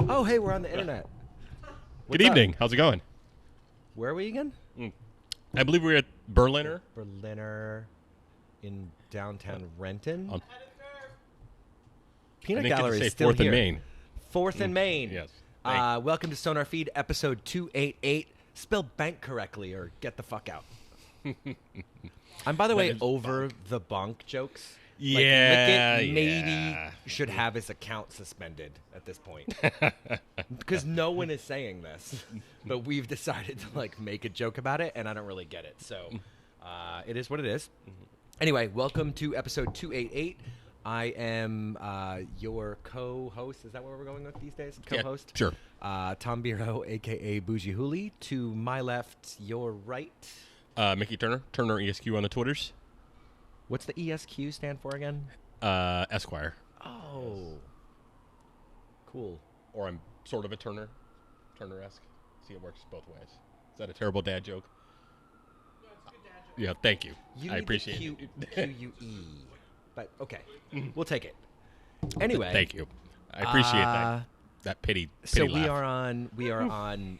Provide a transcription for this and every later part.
Oh, hey, we're on the internet. Good What's evening. up? How's it going? Where are we again? I believe we're at Berliner. Berliner in downtown Renton. I Peanut didn't get to Gallery say is still 4th here. and Main. 4th and Main. Yes. Welcome to SonarFeed episode 288. Spell bank correctly or get the fuck out. I'm, by the way, is over the bunk jokes. Yeah, Lickett maybe yeah. should have his account suspended at this point. Because no one is saying this. But we've decided to make a joke about it, and I don't really get it. So it is what it is. Anyway, welcome to episode 288. I am your co-host. Is that where we're going with these days? Co-host? Yeah, sure. Tom Biro, a.k.a. Bougie Hooli. To my left, your right. Mickey Turner ESQ on the Twitters. What's the ESQ stand for again? Esquire. Oh. Cool. Or I'm sort of a Turner-esque. See, it works both ways. Is that a terrible dad joke? No, it's a good dad joke. Yeah, thank you. You I need appreciate the it. Q-U-E. But, okay. We'll take it. Anyway. Thank you. I appreciate that pity So laugh. we are on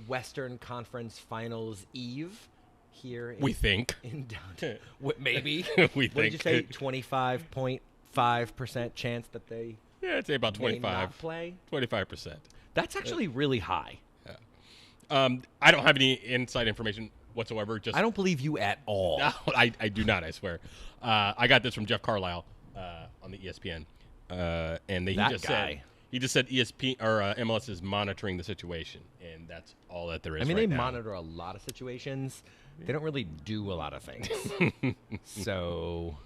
Western Conference Finals Eve here in, We think. in downtown. Maybe. We What did you think. say? 25.5% chance that they Yeah, I'd say about may not 25. play? 25%. That's actually really high. I don't have any inside information whatsoever. Just I don't believe you at all. No, I do not. I swear. I got this from Jeff Carlisle on the ESPN, and he That just guy. said ESPN or MLS is monitoring the situation, and that's all that there is. I mean, right they now. monitor a lot of situations. They don't really do a lot of things. So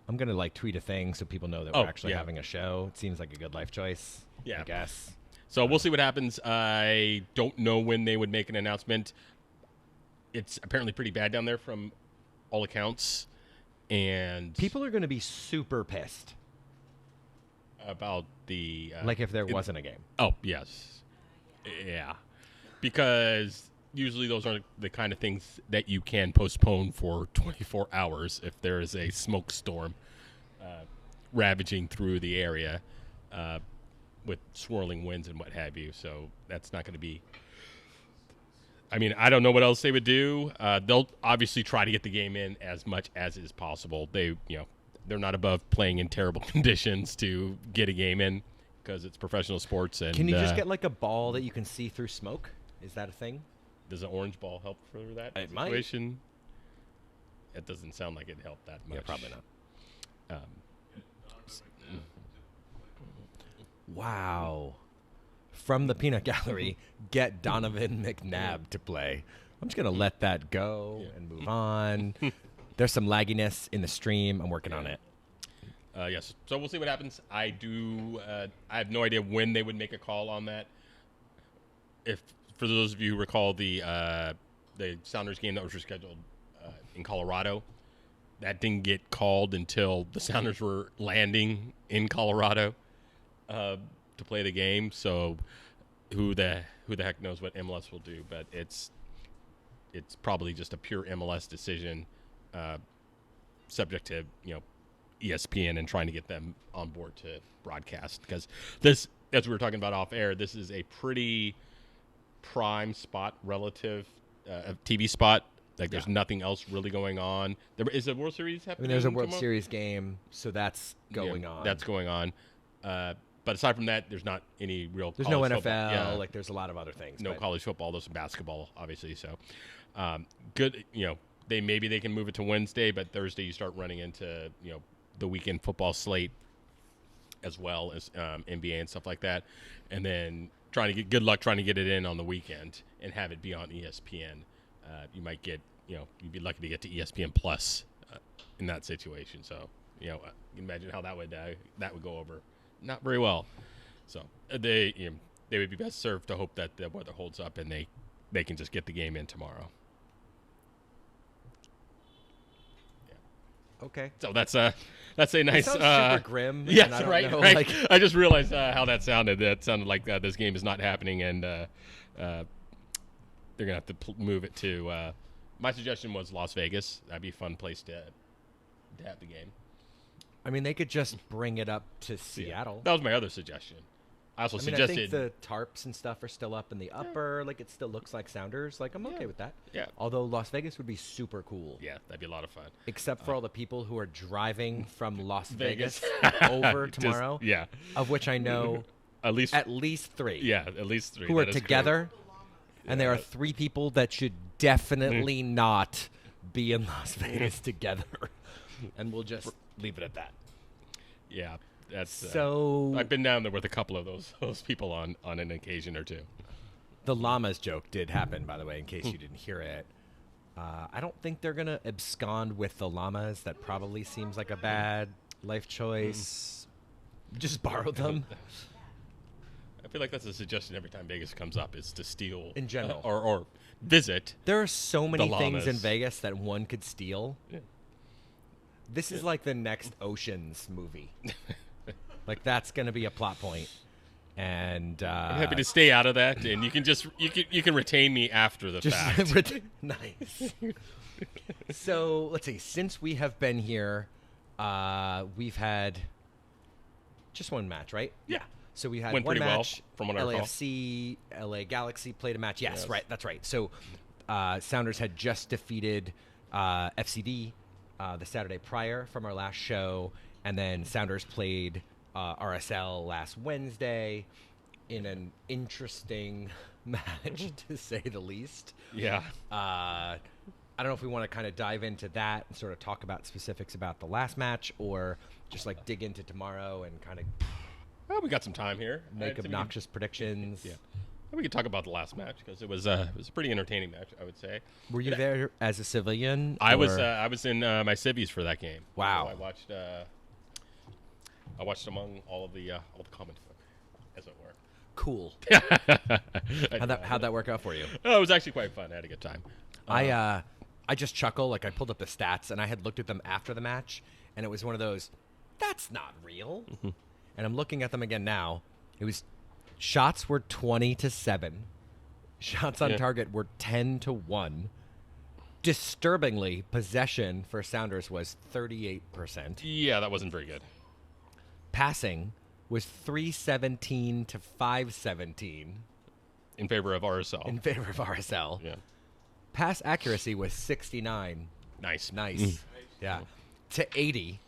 I'm going to tweet a thing so people know that we're actually yeah. having a show. It seems like a good life choice. Yeah. I guess. So we'll see what happens. I don't know when they would make an announcement. It's apparently pretty bad down there from all accounts, and People are going to be super pissed. about the If there wasn't a game. Oh, yes. Yeah. Because usually those are the kind of things that you can postpone for 24 hours if there is a smoke storm ravaging through the area with swirling winds and what have you. So that's not going to be... I mean, I don't know what else they would do. They'll obviously try to get the game in as much as is possible. They're not above playing in terrible conditions to get a game in because it's professional sports. And Can you just get a ball that you can see through smoke? Is that a thing? does an orange ball help for that It might. situation? It doesn't sound like it helped that much. Yeah, probably not. Um, Wow. From the Peanut Gallery, get Donovan McNabb to play. I'm just going to let that go and move on. There's some lagginess in the stream. I'm working on it. yes. So we'll see what happens. I have no idea when they would make a call on that. If for those of you who recall the Sounders game that was rescheduled in Colorado, that didn't get called until the Sounders were landing in Colorado to play the game. So who the heck knows what MLS will do? But it's probably just a pure MLS decision, subject to ESPN and trying to get them on board to broadcast, because this, as we were talking about off air, this is a pretty prime spot relative TV spot. There's nothing else really going on. There is a World Series happening. There's a World tomorrow? Series game, so that's going on. That's going on. But aside from that, there's not any real. There's no college NFL. football. Yeah. There's a lot of other things. No but college football. There's some basketball, obviously. So good. Maybe they can move it to Wednesday, but Thursday you start running into the weekend football slate as well as NBA and stuff like that, and then good luck trying to get it in on the weekend and have it be on ESPN. You might get you'd be lucky to get to ESPN Plus in that situation. So you can imagine how that would go over not very well. So they would be best served to hope that the weather holds up and they can just get the game in tomorrow. Okay. So that's a nice. That sounds super grim. Yes, and I don't right. know, Right. I just realized how that sounded. That sounded like this game is not happening, and they're gonna have to move it to. My suggestion was Las Vegas. That'd be a fun place to have the game. I mean, they could just bring it up to Seattle. That was my other suggestion. I also I mean, I suggested. think the tarps and stuff are still up in the upper. Like, it still looks like Sounders. Like, I'm okay with that. Yeah. Although Las Vegas would be super cool. Yeah, that'd be a lot of fun. Except for all the people who are driving from Las Vegas. Vegas over Just- tomorrow. yeah. Of which I know At least. at least 3. Yeah, at least 3. Who are That is together. And there are Yeah. 3 people that should definitely not be in Las Vegas together. And we'll just leave it at that. great. Yeah, that's. So I've been down there with a couple of those people on an occasion or two. the llamas joke did happen, by the way, in case you didn't hear it. I don't think they're going to abscond with the llamas. That probably seems like a bad life choice. Just borrow them. I feel like that's a suggestion every time Vegas comes up is to steal In general. or visit. There are so many things in llamas. Vegas that one could steal. Yeah. This is like the next Oceans movie. Like, that's going to be a plot point. And I'm happy to stay out of that, and you can retain me after the fact. Nice. So let's see. Since we have been here, we've had just one match, right? Yeah. So we had Went one pretty well, match. from what I recall. LAFC, LA Galaxy played a match. Yes, Yes. right. That's right. So Sounders had just defeated FCD the Saturday prior from our last show, and then Sounders played RSL last Wednesday in an interesting match, to say the least. Yeah. I don't know if we want to kind of dive into that and sort of talk about specifics about the last match, or just like dig into tomorrow and kind of Well, we got some time here. make I'd say obnoxious predictions. Yeah. We could talk about the last match because it was a pretty entertaining match, I would say. Were you there as a civilian? I or- was in my civvies for that game. Wow. So I watched among all the comment folk, as it were. Cool. How'd that work out for you? Oh, it was actually quite fun. I had a good time. I just chuckle. Like, I pulled up the stats and I had looked at them after the match, and it was one of those, that's not real. And I'm looking at them again now. It was shots were 20-7. Shots on Yeah. target were 10-1. Disturbingly, possession for Sounders was 38%. Yeah, that wasn't very good. Passing was 317 to 517 In favor of RSL. in favor of RSL. Yeah. Pass accuracy was 69. Nice. Nice. Yeah. To 80.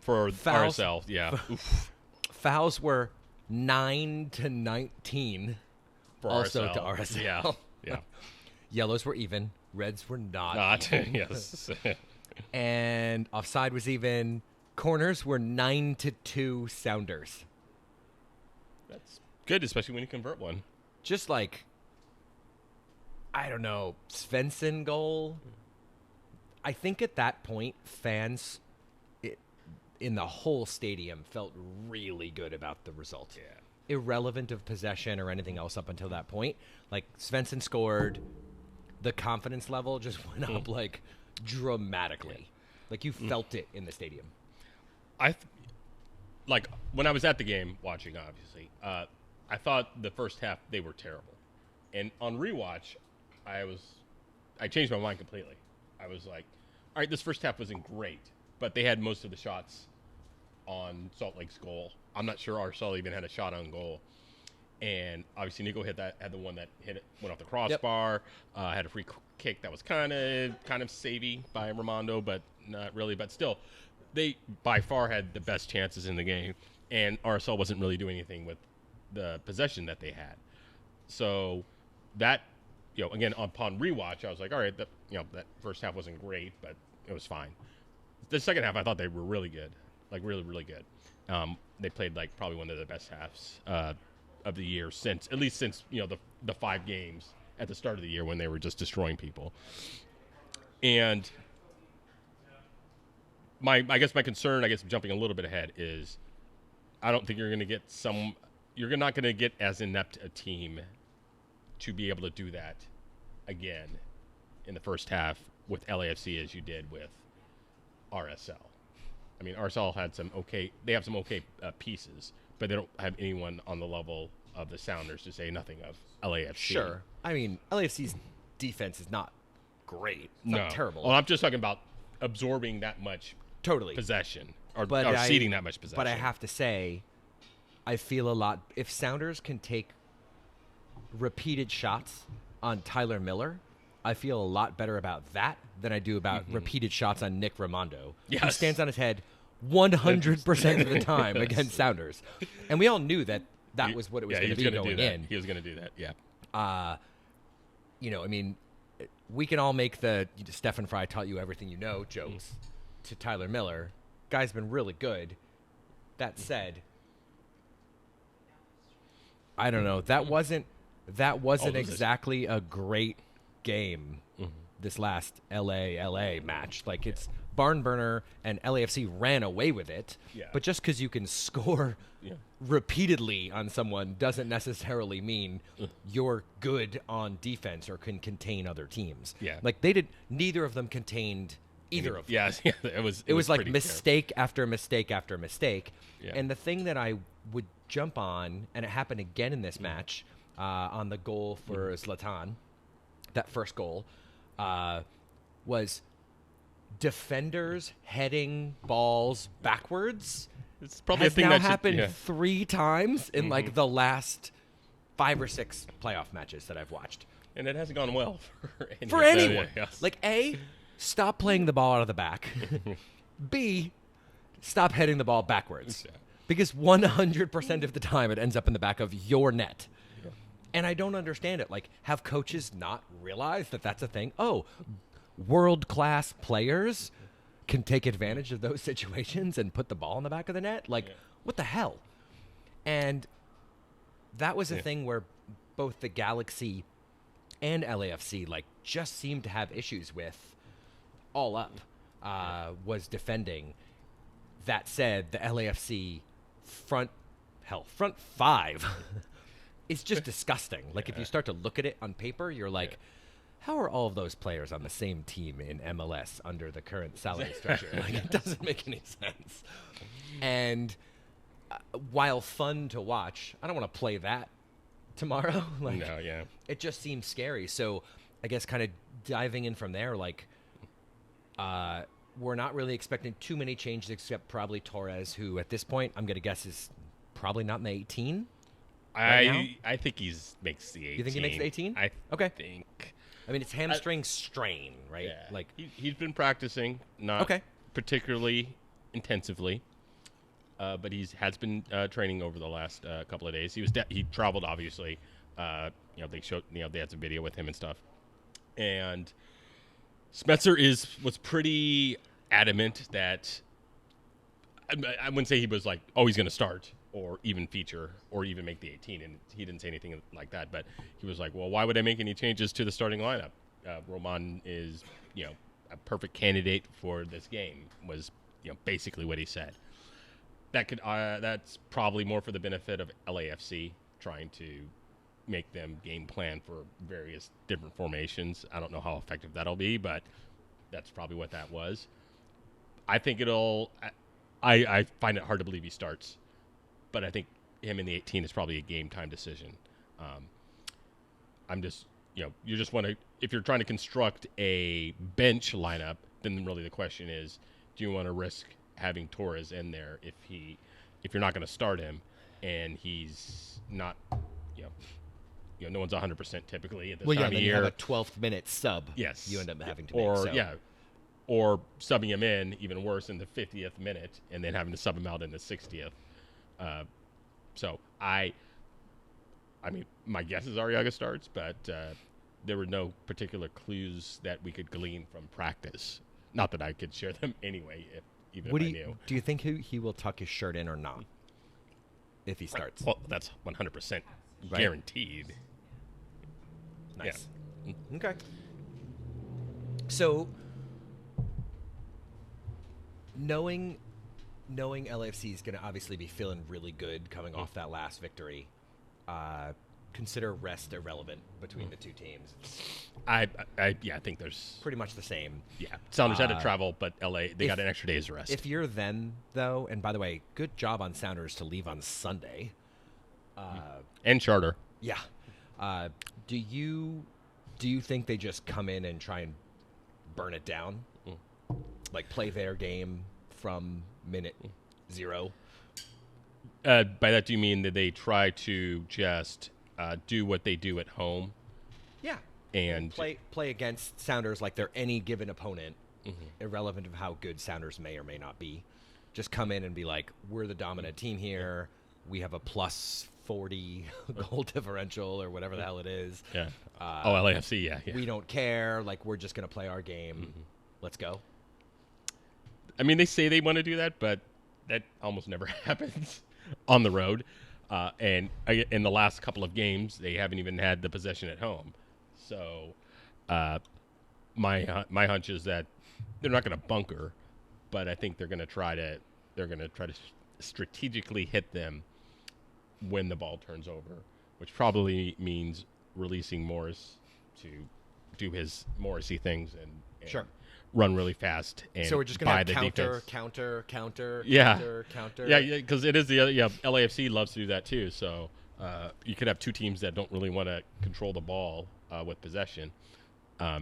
For Fouls. RSL, yeah. Oof. Fouls were 9-19. For Also RSL. to RSL. Yeah. Yeah. Yellows were even. Reds were not. Not, even. yes. And offside was even. Corners were 9-2 Sounders. That's good, especially when you convert one. Just like, I don't know, Svensson goal. I think at that point, fans in the whole stadium felt really good about the result. Yeah. Irrelevant of possession or anything else up until that point. Like, Svensson scored, the confidence level just went up like dramatically. Like, you felt it in the stadium. Like when I was at the game watching, obviously, I thought the first half they were terrible, and on rewatch, I changed my mind completely. I was like, all right, this first half wasn't great, but they had most of the shots on Salt Lake's goal. I'm not sure RSL even had a shot on goal, and obviously Nico had the one that went off the crossbar. Had a free kick that was kind of savvy by Ramondo, but not really. But still, they by far had the best chances in the game, and RSL wasn't really doing anything with the possession that they had. So that, again, upon rewatch, I was like, all right, that first half wasn't great, but it was fine. The second half, I thought they were really good, like really, really good. They played like probably one of the best halves of the year since the 5 games at the start of the year when they were just destroying people. And I guess my concern, jumping a little bit ahead, is I don't think you're going to get you're not going to get as inept a team to be able to do that again in the first half with LAFC as you did with RSL. I mean, RSL had some okay pieces, but they don't have anyone on the level of the Sounders, to say nothing of LAFC. Sure. I mean, LAFC's defense is not great. It's not terrible. Well, I'm just talking about absorbing that much Totally. possession or But ceding that much possession. But I have to say, I feel a lot. If Sounders can take repeated shots on Tyler Miller, I feel a lot better about that than I do about repeated shots on Nick Raimondo, who Yes. stands on his head 100% of the time against Sounders. And we all knew that was what it was going to be going in. He was going to do that, yeah. You know, I mean, we can all make the Stephen Fry taught you everything you know jokes to Tyler Miller. Guy's been really good. That said, I don't know. That wasn't exactly a great game. This last LA match, like it's barn burner, and LAFC ran away with it. Yeah. But just because you can score repeatedly on someone doesn't necessarily mean you're good on defense or can contain other teams. Yeah. Like neither of them contained either of them. Yes, it was It was like pretty mistake after mistake after mistake. Yeah. And the thing that I would jump on, and it happened again in this match, on the goal for Zlatan, that first goal, was defenders heading balls backwards. It's probably a Has thing now that happened 3 times in like the last 5 or 6 playoff matches that I've watched. and it hasn't gone well For anyone. Yes. Like, A, stop playing the ball out of the back. B, stop heading the ball backwards. Yeah. Because 100% of the time it ends up in the back of your net. Yeah. And I don't understand it. Like, have coaches not realized that that's a thing? Oh, world-class players can take advantage of those situations and put the ball in the back of the net? Like, what the hell? And that was a thing where both the Galaxy and LAFC, like, just seemed to have issues with all up, was defending. That said, the LAFC front 5 is just disgusting. Like, if you start to look at it on paper, you're like, how are all of those players on the same team in MLS under the current salary structure? Like, it doesn't make any sense. And while fun to watch, I don't want to play that tomorrow. Like, No, yeah. it just seems scary. So I guess kind of diving in from there, like, we're not really expecting too many changes except probably Torres, who at this point I'm going to guess is probably not in the 18. Right I think makes the 18. You think he makes the 18? I Okay. think. I mean, it's hamstring strain, right? Yeah. Like, he's been practicing, not Okay. particularly intensively, but has been training over the last couple of days. He traveled, obviously. They had some video with him and stuff, and Smetzer was pretty adamant that I wouldn't say he was like, oh, he's going to start or even feature or even make the 18, and he didn't say anything like that, but he was like, well, why would I make any changes to the starting lineup? Roman is, a perfect candidate for this game, was, basically what he said. That's probably more for the benefit of LAFC, trying to make them game plan for various different formations. I don't know how effective that'll be, but that's probably what that was. I think I find it hard to believe he starts, but I think him in the 18 is probably a game time decision. I'm just, you just want to, if you're trying to construct a bench lineup, then really the question is, do you want to risk having Torres in there if you're not going to start him and he's not, no one's 100% typically at this time of then year. you have a 12th minute sub. Yes. You end up having to or make. So. Or subbing him in, even worse, in the 50th minute, and then having to sub him out in the 60th. So I mean, my guess is Arriaga starts, but there were no particular clues that we could glean from practice. Not that I could share them anyway, if I knew. Do you think he will tuck his shirt in or not if he starts? Well, that's 100% guaranteed. Nice. Yeah. Okay. So, knowing LAFC is going to obviously be feeling really good coming off that last victory, consider rest irrelevant between the two teams. I think there's pretty much the same. Yeah, Sounders had to travel, but LA they got an extra day's rest. If you're them though, and by the way, good job on Sounders to leave on Sunday. And charter. Yeah. Do you think they just come in and try and burn it down? Like play their game from minute 0? By that, do you mean that they try to just do what they do at home? Yeah. And Play against Sounders like they're any given opponent, irrelevant of how good Sounders may or may not be. Just come in and be like, we're the dominant team here. We have a plus 40 goal differential or whatever the hell it is. Yeah. LAFC, yeah. We don't care. Like, we're just going to play our game. Let's go. I mean, they say they want to do that, but that almost never happens on the road. And in the last couple of games, they haven't even had the possession at home. So my hunch is that they're not going to bunker, but I think they're going to try to strategically hit them when the ball turns over, which probably means releasing Morris to do his Morrissey things and Sure. run really fast. And So we're just going to have counter. Yeah, counter. yeah, because it is the other. Yeah, LAFC loves to do that too. So you could have two teams that don't really want to control the ball with possession. I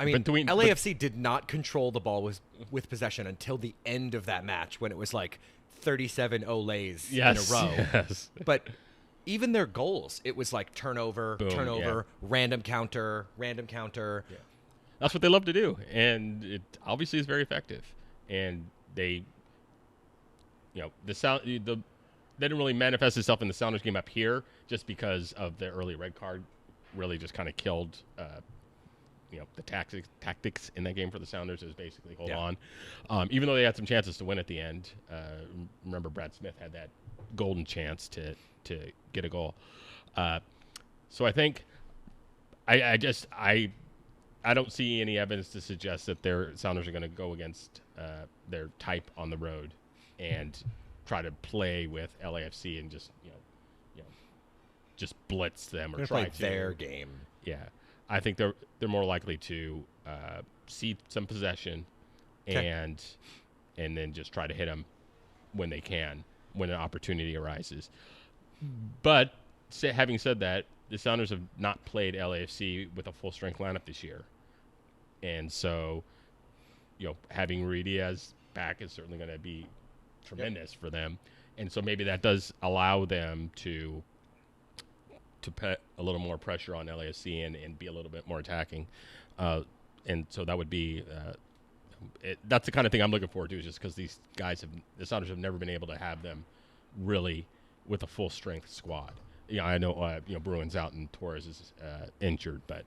mean, LAFC did not control the ball with possession until the end of that match when it was like 37 Olays in a row. Yes. But even their goals, it was like turnover, random counter. Yeah. That's what they love to do, and it obviously is very effective. And they, they didn't really manifest itself in the Sounders game up here just because of the early red card. Really, just kind of killed, the tactics in that game for the Sounders is basically hold on. Even though they had some chances to win at the end. Remember, Brad Smith had that golden chance to get a goal. So I think I don't see any evidence to suggest that their Sounders are going to go against their type on the road and try to play with LAFC and just just blitz them or try to their game. Yeah, I think they're more likely to cede some possession and then just try to hit them when they can, when an opportunity arises. But having said that, the Sounders have not played LAFC with a full strength lineup this year, and so having Rui Diaz back is certainly going to be tremendous for them, and so maybe that does allow them to put a little more pressure on LAFC and be a little bit more attacking, and so that would be that's the kind of thing I'm looking forward to, just because these guys the Sounders have never been able to have them really with a full strength squad. I know Bruin's out and Torres is injured, but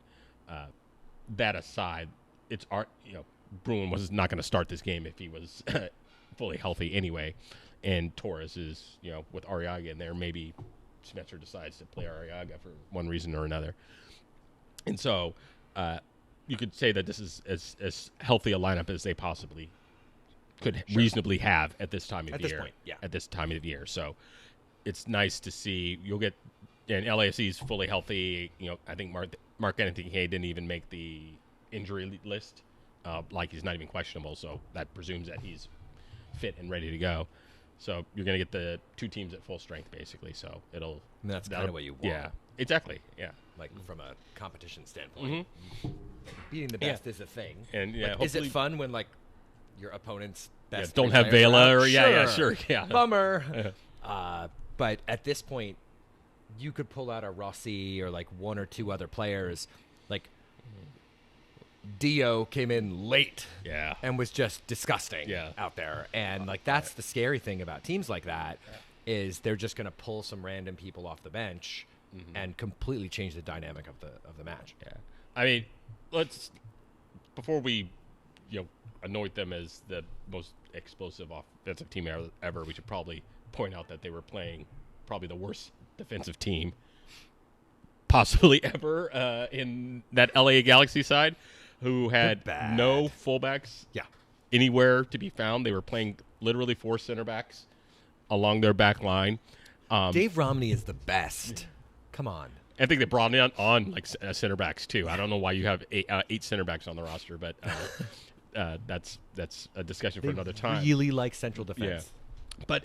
that aside, it's Bruin was not going to start this game if he was fully healthy anyway, and Torres is with Arriaga in there, maybe Spencer decides to play Arriaga for one reason or another, and so you could say that this is as healthy a lineup as they possibly could reasonably have at this time of year. This point, yeah. At this time of year, so it's nice to see. You'll get, and LAFC is fully healthy. I think Mark Anthony Hay didn't even make the injury list. Like he's not even questionable, so that presumes that he's fit and ready to go. So you're going to get the two teams at full strength, basically. So that's kind of what you want. Yeah, exactly. Yeah, like from a competition standpoint, beating the best is a thing. And is it fun when like your opponent's best don't have Vela or sure. Bummer. But at this point, you could pull out a Rossi or like one or two other players. Like Dio came in late, and was just disgusting out there. And like that's the scary thing about teams like that is they're just going to pull some random people off the bench and completely change the dynamic of the match. Yeah, I mean, before we anoint them as the most explosive offensive team ever, we should probably point out that they were playing probably the worst defensive team possibly ever in that LA Galaxy side, who had no fullbacks anywhere to be found. They were playing literally 4 center backs along their back line. Dave Romney is the best. Come on. I think they brought on like center backs too. I don't know why you have 8 center backs on the roster, but that's a discussion for another time. Really like central defense. Yeah. But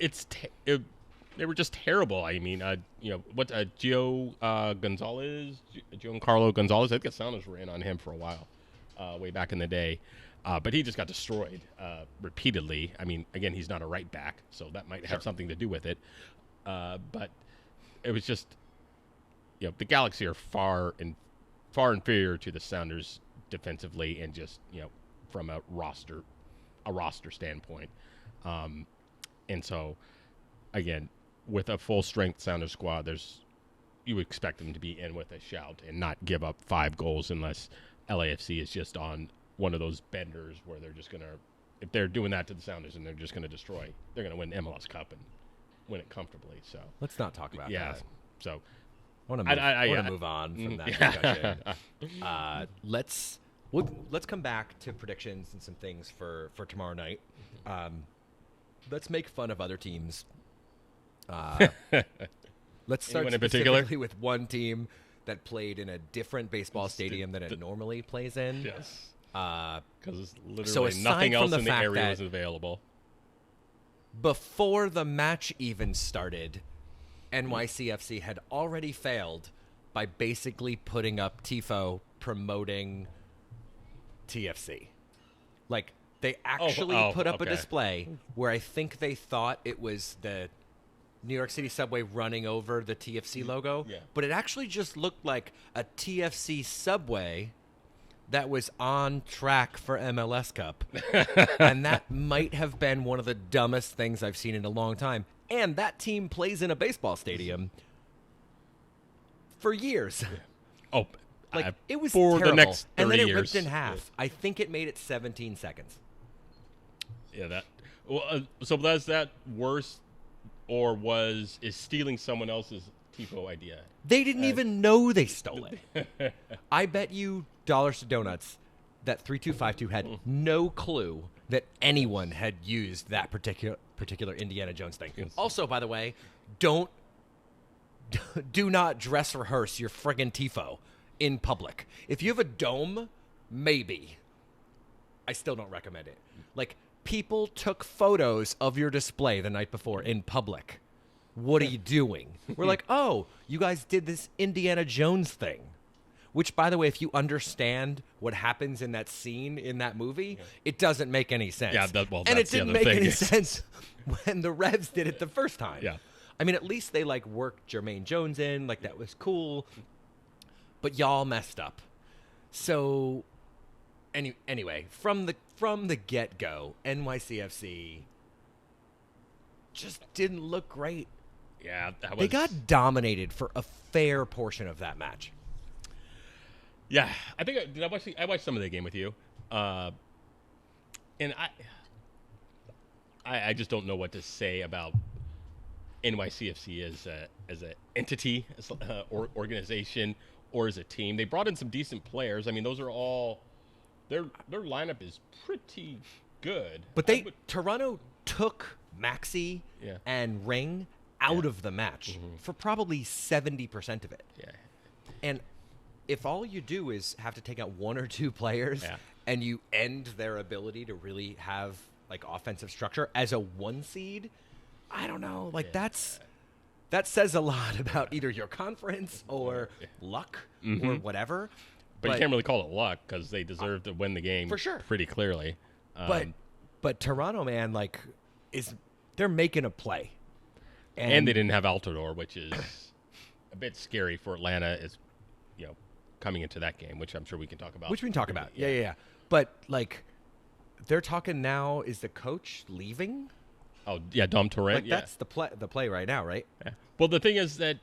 they were just terrible. I mean, Giancarlo Gonzalez, I think the Sounders were in on him for a while, way back in the day. But he just got destroyed repeatedly. I mean, again, he's not a right back, so that might have something to do with it. But it was just, the Galaxy are far inferior to the Sounders defensively and just, from a roster standpoint. And so, again, with a full strength Sounders squad, you would expect them to be in with a shout and not give up 5 goals unless LAFC is just on one of those benders where they're just going to, if they're doing that to the Sounders and they're just going to destroy, they're going to win MLS Cup and win it comfortably. So let's not talk about that. So I want to move on from that discussion. Let's come back to predictions and some things for tomorrow night. Let's make fun of other teams. Let's start specifically with one team that played in a different baseball stadium than it normally plays in. Yes. Because literally so nothing else in the area was available. Before the match even started, NYCFC had already failed by basically putting up TIFO promoting TFC. Like, they actually put up a display where I think they thought it was the New York City subway running over the TFC logo, but it actually just looked like a TFC subway that was on track for MLS Cup. And that might have been one of the dumbest things I've seen in a long time. And that team plays in a baseball stadium for years. It was for terrible. The next 30 and then it years. ripped in half. I think it made it 17 seconds. Yeah, so was that worse, or is stealing someone else's TIFO idea? They didn't even know they stole it. I bet you dollars to donuts that 3252 had no clue that anyone had used that particular Indiana Jones thing. Yes. Also, by the way, do not dress rehearse your friggin' TIFO in public. If you have a dome, maybe. I still don't recommend it. Like, people took photos of your display the night before in public. What are you doing? We're like, oh, you guys did this Indiana Jones thing. Which, by the way, if you understand what happens in that scene in that movie, it doesn't make any sense. Yeah, and it didn't make any sense when the Revs did it the first time. Yeah. I mean, at least they, worked Jermaine Jones in. That was cool. But y'all messed up. So, anyway, from the get-go, NYCFC just didn't look great. Yeah, they got dominated for a fair portion of that match. Yeah, I think I watched some of the game with you, and I just don't know what to say about NYCFC as an entity, or organization, or as a team. They brought in some decent players. I mean, those are all their lineup is pretty good. But Toronto took Maxi and Ring out of the match for probably 70% of it. Yeah. And if all you do is have to take out one or two players and you end their ability to really have offensive structure as a 1 seed, I don't know. That says a lot about either your conference or luck or whatever. But you can't really call it luck because they deserve to win the game for sure, pretty clearly. But Toronto, man, they're making a play, and they didn't have Altidore, which is a bit scary for Atlanta. Is coming into that game, which I'm sure we can talk about. Which we can talk about. Yeah. But they're talking now. Is the coach leaving? Oh yeah, Dom Torrent. That's the play right now, right? Yeah. Well, the thing is that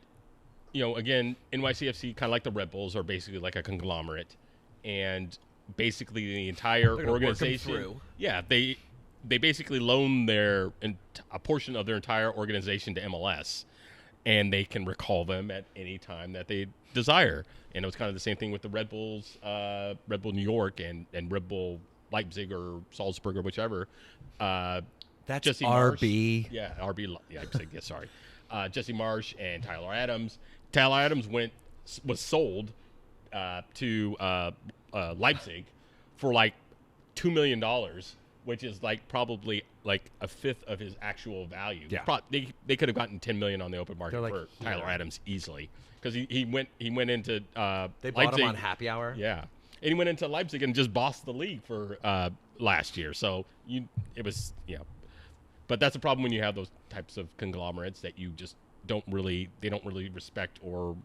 again, NYCFC kind of like the Red Bulls are basically like a conglomerate, and basically the entire organization. Yeah, they basically loan a portion of their entire organization to MLS, and they can recall them at any time that they desire. And it was kind of the same thing with the Red Bulls, Red Bull New York and Red Bull Leipzig or Salzburg or whichever. That's Jesse RB. Marsh. Yeah, RB. Yeah, sorry. Jesse Marsh and Tyler Adams. Tyler Adams was sold to Leipzig for $2 million, which is probably a fifth of his actual value. Yeah. They could have gotten $10 million on the open market for Tyler Adams easily, because he went into they bought Leipzig. him on happy hour. Yeah, and he went into Leipzig and just bossed the league for last year. So it was. But that's the problem when you have those types of conglomerates that you just don't really respect or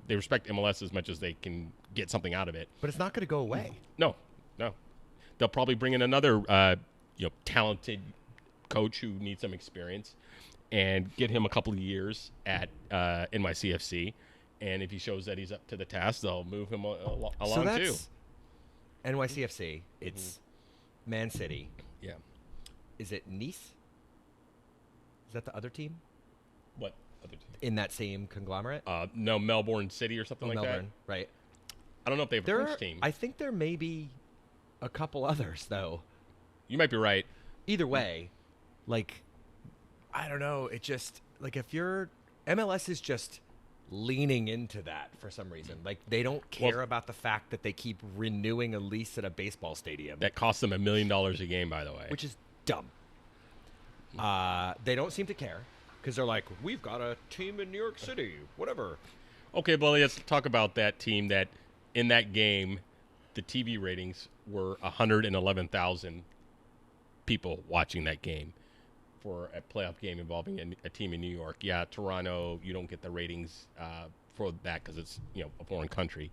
they respect MLS as much as they can get something out of it. But it's not going to go away. No. They'll probably bring in another talented coach who needs some experience and get him a couple of years at NYCFC. And if he shows that he's up to the task, they'll move him along So that's too. NYCFC. It's Man City. Yeah. Is it Nice? Is that the other team What other team? in that same conglomerate? No, Melbourne City or something like Melbourne, right? that. I don't know if they have a French team. I think there may be a couple others, though. You might be right. Either way, like, I don't know. It just, like, if you're, MLS is just leaning into that for some reason. Like, they don't care about the fact that they keep renewing a lease at a baseball stadium. That costs them $1 million a game, by the way. Which is dumb. They don't seem to care because they're like, we've got a team in New York City, whatever. Okay, well, let's talk about that team that in that game, the TV ratings were 111,000 people watching that game for a playoff game involving a team in New York. Yeah, Toronto, you don't get the ratings for that because it's a foreign country.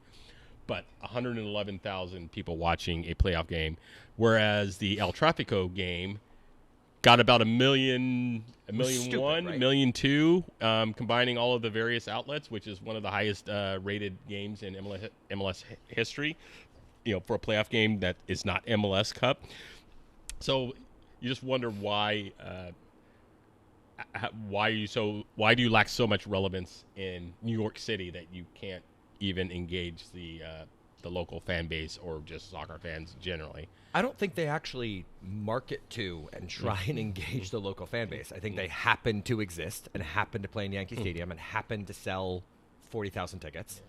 But 111,000 people watching a playoff game, whereas the El Tráfico game got about a million Stupid, one, right? million two, combining all of the various outlets, which is one of the highest rated games in MLS history. For a playoff game that is not MLS Cup. So you just wonder why do you lack so much relevance in New York City that you can't even engage the local fan base or just soccer fans generally? I don't think they actually market to and try and engage the local fan base. I think they happen to exist and happen to play in Yankee Stadium and happen to sell 40,000 tickets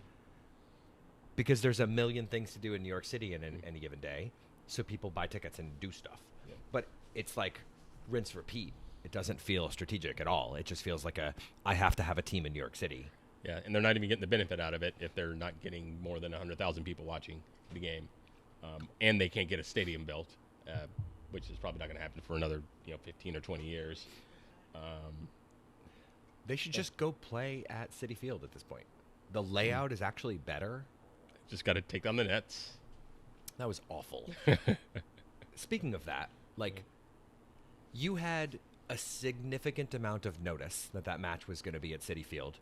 because there's a million things to do in New York City in any given day. So people buy tickets and do stuff. Yeah. But it's like rinse, repeat. It doesn't feel strategic at all. It just feels like I have to have a team in New York City. Yeah, and they're not even getting the benefit out of it if they're not getting more than 100,000 people watching the game. And they can't get a stadium built, which is probably not going to happen for another 15 or 20 years. They should just go play at Citi Field at this point. The layout is actually better. Just got to take down the nets. That was awful. Speaking of that, like, you had a significant amount of notice that match was going to be at Citi Field.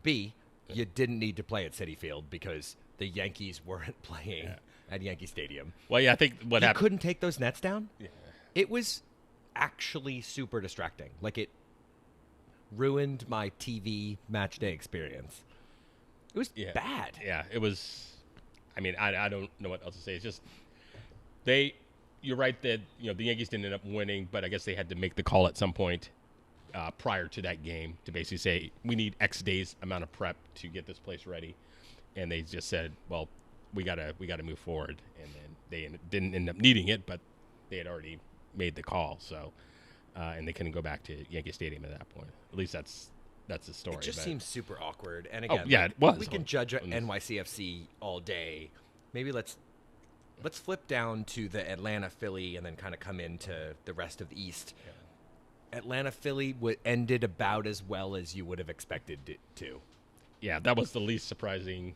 B, you didn't need to play at Citi Field because the Yankees weren't playing at Yankee Stadium. Well, yeah, I think what happened. You couldn't take those nets down? Yeah. It was actually super distracting. Like, it ruined my TV match day experience. It was bad. Yeah, it was. I mean, I don't know what else to say. It's just you're right that the Yankees didn't end up winning, but I guess they had to make the call at some point prior to that game to basically say we need X days amount of prep to get this place ready, and they just said, well, we gotta move forward, and then they didn't end up needing it, but they had already made the call, so and they couldn't go back to Yankee Stadium at that point. At least that's the story. It just seems super awkward. And Oh, again, yeah, it was. we can judge NYCFC all day. Maybe let's flip down to the Atlanta Philly and then kind of come into the rest of the East. Yeah. Atlanta Philly ended about as well as you would have expected it to. Yeah, that was the least surprising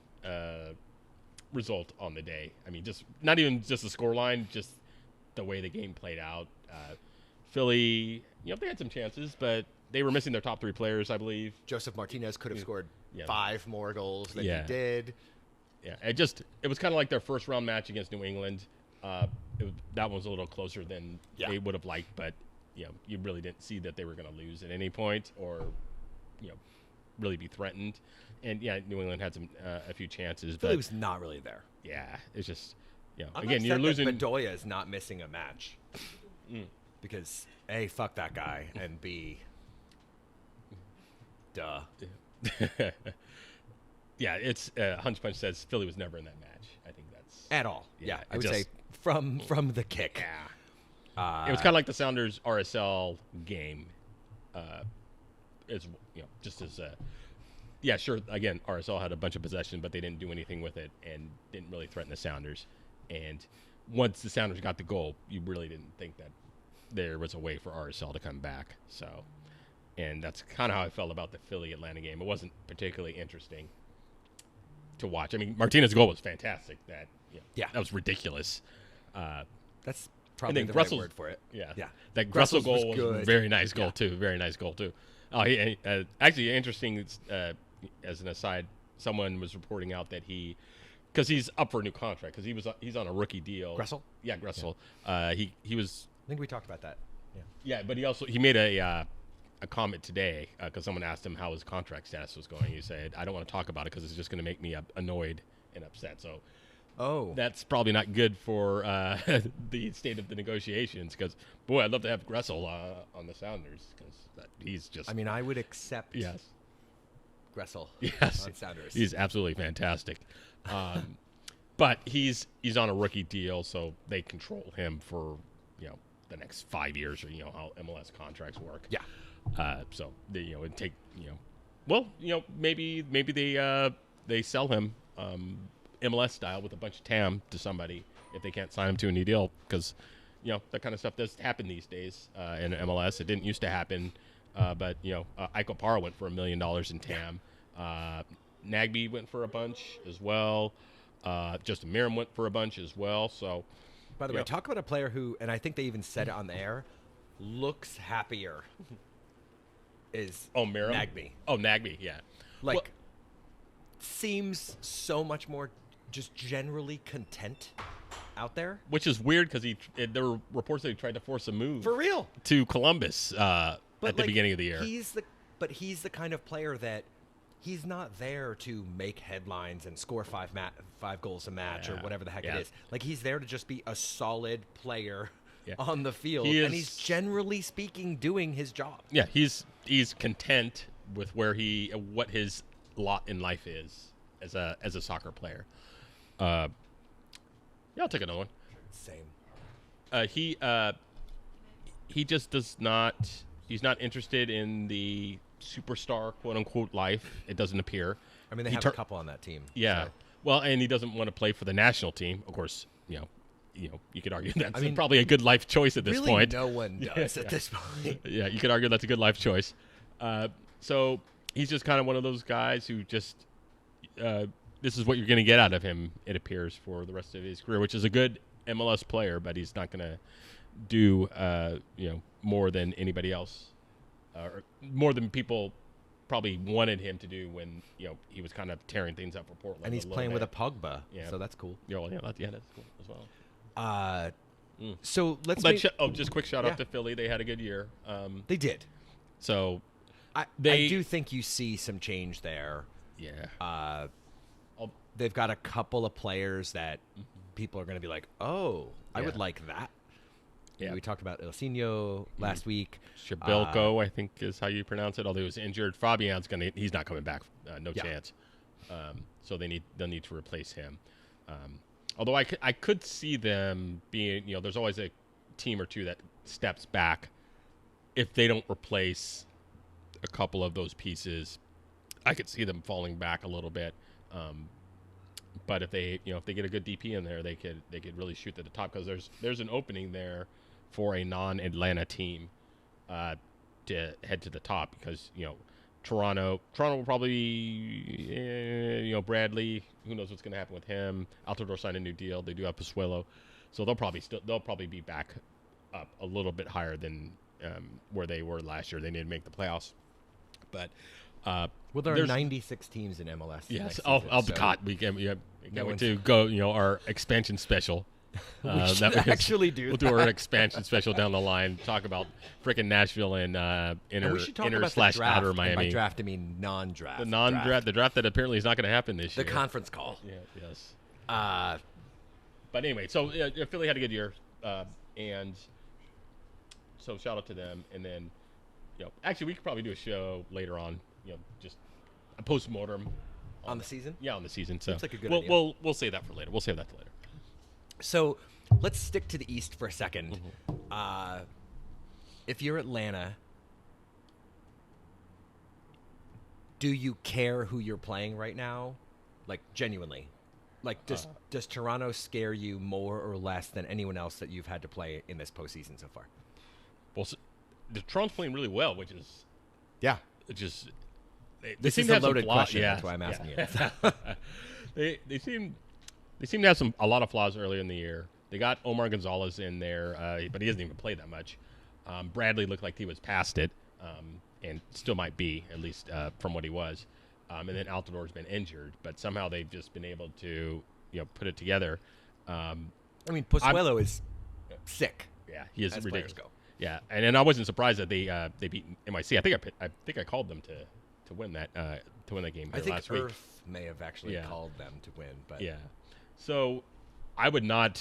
result on the day. I mean, just not even just the scoreline, just the way the game played out. Philly, they had some chances, but they were missing their top three players, I believe. Joseph Martinez could have scored 5 more goals than he did. Yeah, it was kind of like their first round match against New England. That one was a little closer than they would have liked, but you really didn't see that they were going to lose at any point or really be threatened. And New England had a few chances, Philly but was not really there. Yeah, it's just I'm again, you're losing. Bedoya is not missing a match because A, fuck that guy, and B, duh. Yeah, it's Hunch Punch says Philly was never in that match. I think that's at all. Yeah, I would say from the kick. Yeah, it was kind of like the Sounders RSL game. As just as sure. Again, RSL had a bunch of possession, but they didn't do anything with it and didn't really threaten the Sounders. And once the Sounders got the goal, you really didn't think that there was a way for RSL to come back. So And that's kind of how I felt about the Philly-Atlanta game. It wasn't particularly interesting to watch. I mean, Martinez's goal was fantastic. That was ridiculous. That's probably the right word for it. Yeah. Yeah. That Gressel Gressel's goal was good. a very nice goal, too. Very nice goal, too. Oh, actually, interesting, as an aside, someone was reporting out that because he's up for a new contract, because he's on a rookie deal. Gressel? Yeah, Gressel. He was... I think we talked about that. Yeah. Yeah, but he made a comment today because someone asked him how his contract status was going. He said, I don't want to talk about it because it's just going to make me annoyed and upset. So that's probably not good for the state of the negotiations because, boy, I'd love to have Gressel on the Sounders because he's just... I mean, I would accept Gressel on Sounders. He's absolutely fantastic. But he's on a rookie deal, so they control him for, the next 5 years or, how MLS contracts work. Yeah. So it'd take maybe they sell him MLS style with a bunch of TAM to somebody if they can't sign him to a new deal because that kind of stuff does happen these days in MLS. It didn't used to happen, but Ike Opara went for $1 million in TAM. Nagbe went for a bunch as well. Justin Miram went for a bunch as well. So. By the way, talk about a player who, and I think they even said it on the air, looks happier. Is Miram? Nagbe. Oh, Nagbe, yeah. Seems so much more just generally content out there. Which is weird because there were reports that he tried to force a move. For real. To Columbus at the beginning of the year. He's the kind of player that he's not there to make headlines and score five goals a match or whatever the heck it is. He's there to just be a solid player on the field, and he's generally speaking doing his job. Yeah, he's content with what his lot in life is as a soccer player. I'll take another one. Same. He just does not. He's not interested in the superstar quote unquote life. It doesn't appear. I mean, they have a couple on that team. Yeah. So. Well, and he doesn't want to play for the national team. Of course, you could argue that's probably a good life choice at this point. No one does at this point. Yeah, you could argue that's a good life choice. So he's just kind of one of those guys who just this is what you're going to get out of him. It appears for the rest of his career, which is a good MLS player, but he's not going to do more than anybody else. Or more than people probably wanted him to do when he was kind of tearing things up for Portland. And he's playing with a Pogba, so that's cool. That's cool as well. So let's. Just quick shout out to Philly. They had a good year. They did. So I do think you see some change there. Yeah. They've got a couple of players that people are going to be like, oh, I would like that. Yeah. We talked about Ilsinho last week. Shabilko, I think is how you pronounce it. Although he was injured, Fabian's he's not coming back. No chance. So they'll need to replace him. Although I could see them being, there's always a team or two that steps back if they don't replace a couple of those pieces. I could see them falling back a little bit. But if they get a good DP in there, they could really shoot to the top because there's an opening there for a non-Atlanta team to head to the top because Toronto will probably Bradley, who knows what's going to happen with him. Altidore signed a new deal. They do have Pozuelo, so they'll probably be back up a little bit higher than where they were last year. They need to make the playoffs, but there are 96 teams in MLS. Yes, we can't wait to go. Our expansion special. We should actually do. We'll do our expansion special down the line. Talk about frickin' Nashville and inner/outer Miami. And by draft, I mean non-draft. The non-draft, the draft that apparently is not going to happen this year. The conference call. Yeah. Yes. But anyway, so Philly had a good year, and so shout out to them. And then, actually, we could probably do a show later on. Just a post-mortem on the season. Yeah, on the season. So seems like a good idea. We'll save that for later. We'll save that for later. So let's stick to the East for a second. If you're Atlanta, do you care who you're playing right now? Like, genuinely. Like, does Toronto scare you more or less than anyone else that you've had to play in this postseason so far? Well, the Toronto's playing really well, which is Yeah. It just they This seem is to a have some loaded flaws. question. Yeah, That's why I'm asking yeah. you. They seem to have a lot of flaws earlier in the year. They got Omar Gonzalez in there, but he doesn't even play that much. Bradley looked like he was past it, and still might be, at least from what he was. And then Altidor's been injured, but somehow they've just been able to put it together. I mean, Pozuelo is sick. Yeah, he is as ridiculous. players go. Yeah, and then I wasn't surprised that they beat MIC. I think I called them to win that game I here think last week. Earth may have actually called them to win, but Yeah, so I would not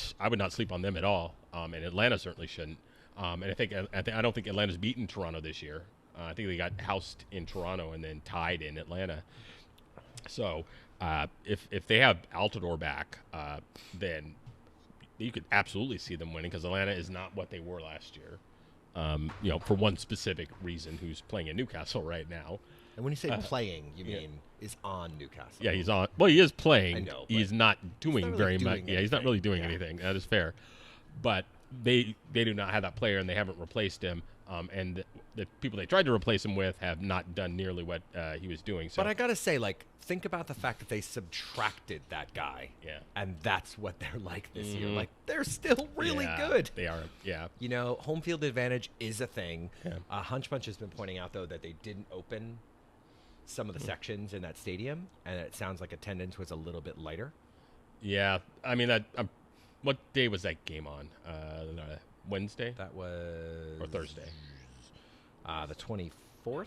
sleep on them at all, and Atlanta certainly shouldn't. And I don't think Atlanta's beaten Toronto this year. I think they got housed in Toronto and then tied in Atlanta. So if they have Altidore back, then you could absolutely see them winning because Atlanta is not what they were last year. For one specific reason, who's playing in Newcastle right now. And when you say playing, you mean is on Newcastle. Yeah, he's on. Well, he is playing. I know, He's not doing really very doing much. Yeah, he's not anything. really doing Yeah. anything. That is fair. But they do not have that player, and they haven't replaced him. And the people they tried to replace him with have not done nearly what he was doing. So, But I gotta say, think about the fact that they subtracted that guy. Yeah. And that's what they're like this year. Like, they're still really yeah, good. They are. Yeah. Home field advantage is a thing. Yeah. Hunch Bunch has been pointing out, though, that they didn't open some of the sections in that stadium, and it sounds like attendance was a little bit lighter. Yeah. I mean, what day was that game on? Wednesday That was... or Thursday? The 24th?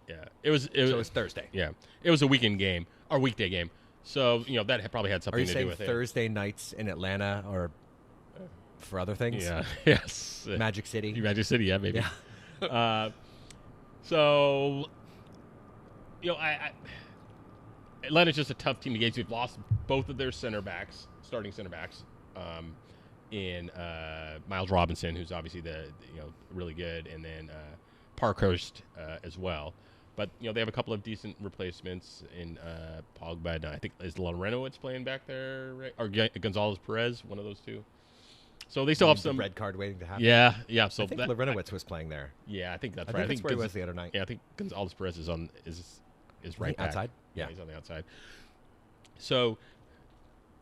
Yeah. It was So it was Thursday. Yeah. It was a weekend game or weekday game. So that probably had Are something you to do saying with it. Thursday nights in Atlanta or for other things? Yeah. Yes. Magic City? Magic City, yeah, maybe. Yeah. So, Atlanta's just a tough team to gauge. They've lost both of their starting center backs, in Miles Robinson, who's obviously really good, and then Parkhurst as well. But they have a couple of decent replacements in Pogba. And I think is Lorenowitz playing back there, right? Or Gonzalez Perez, one of those two. So they still have some red card waiting to happen. Yeah. So I think Lorenowitz was playing there. Yeah, I think that's I right. think that's where he was the other night. Yeah, I think Gonzalez Perez is right back. Outside? Yeah. He's on the outside. So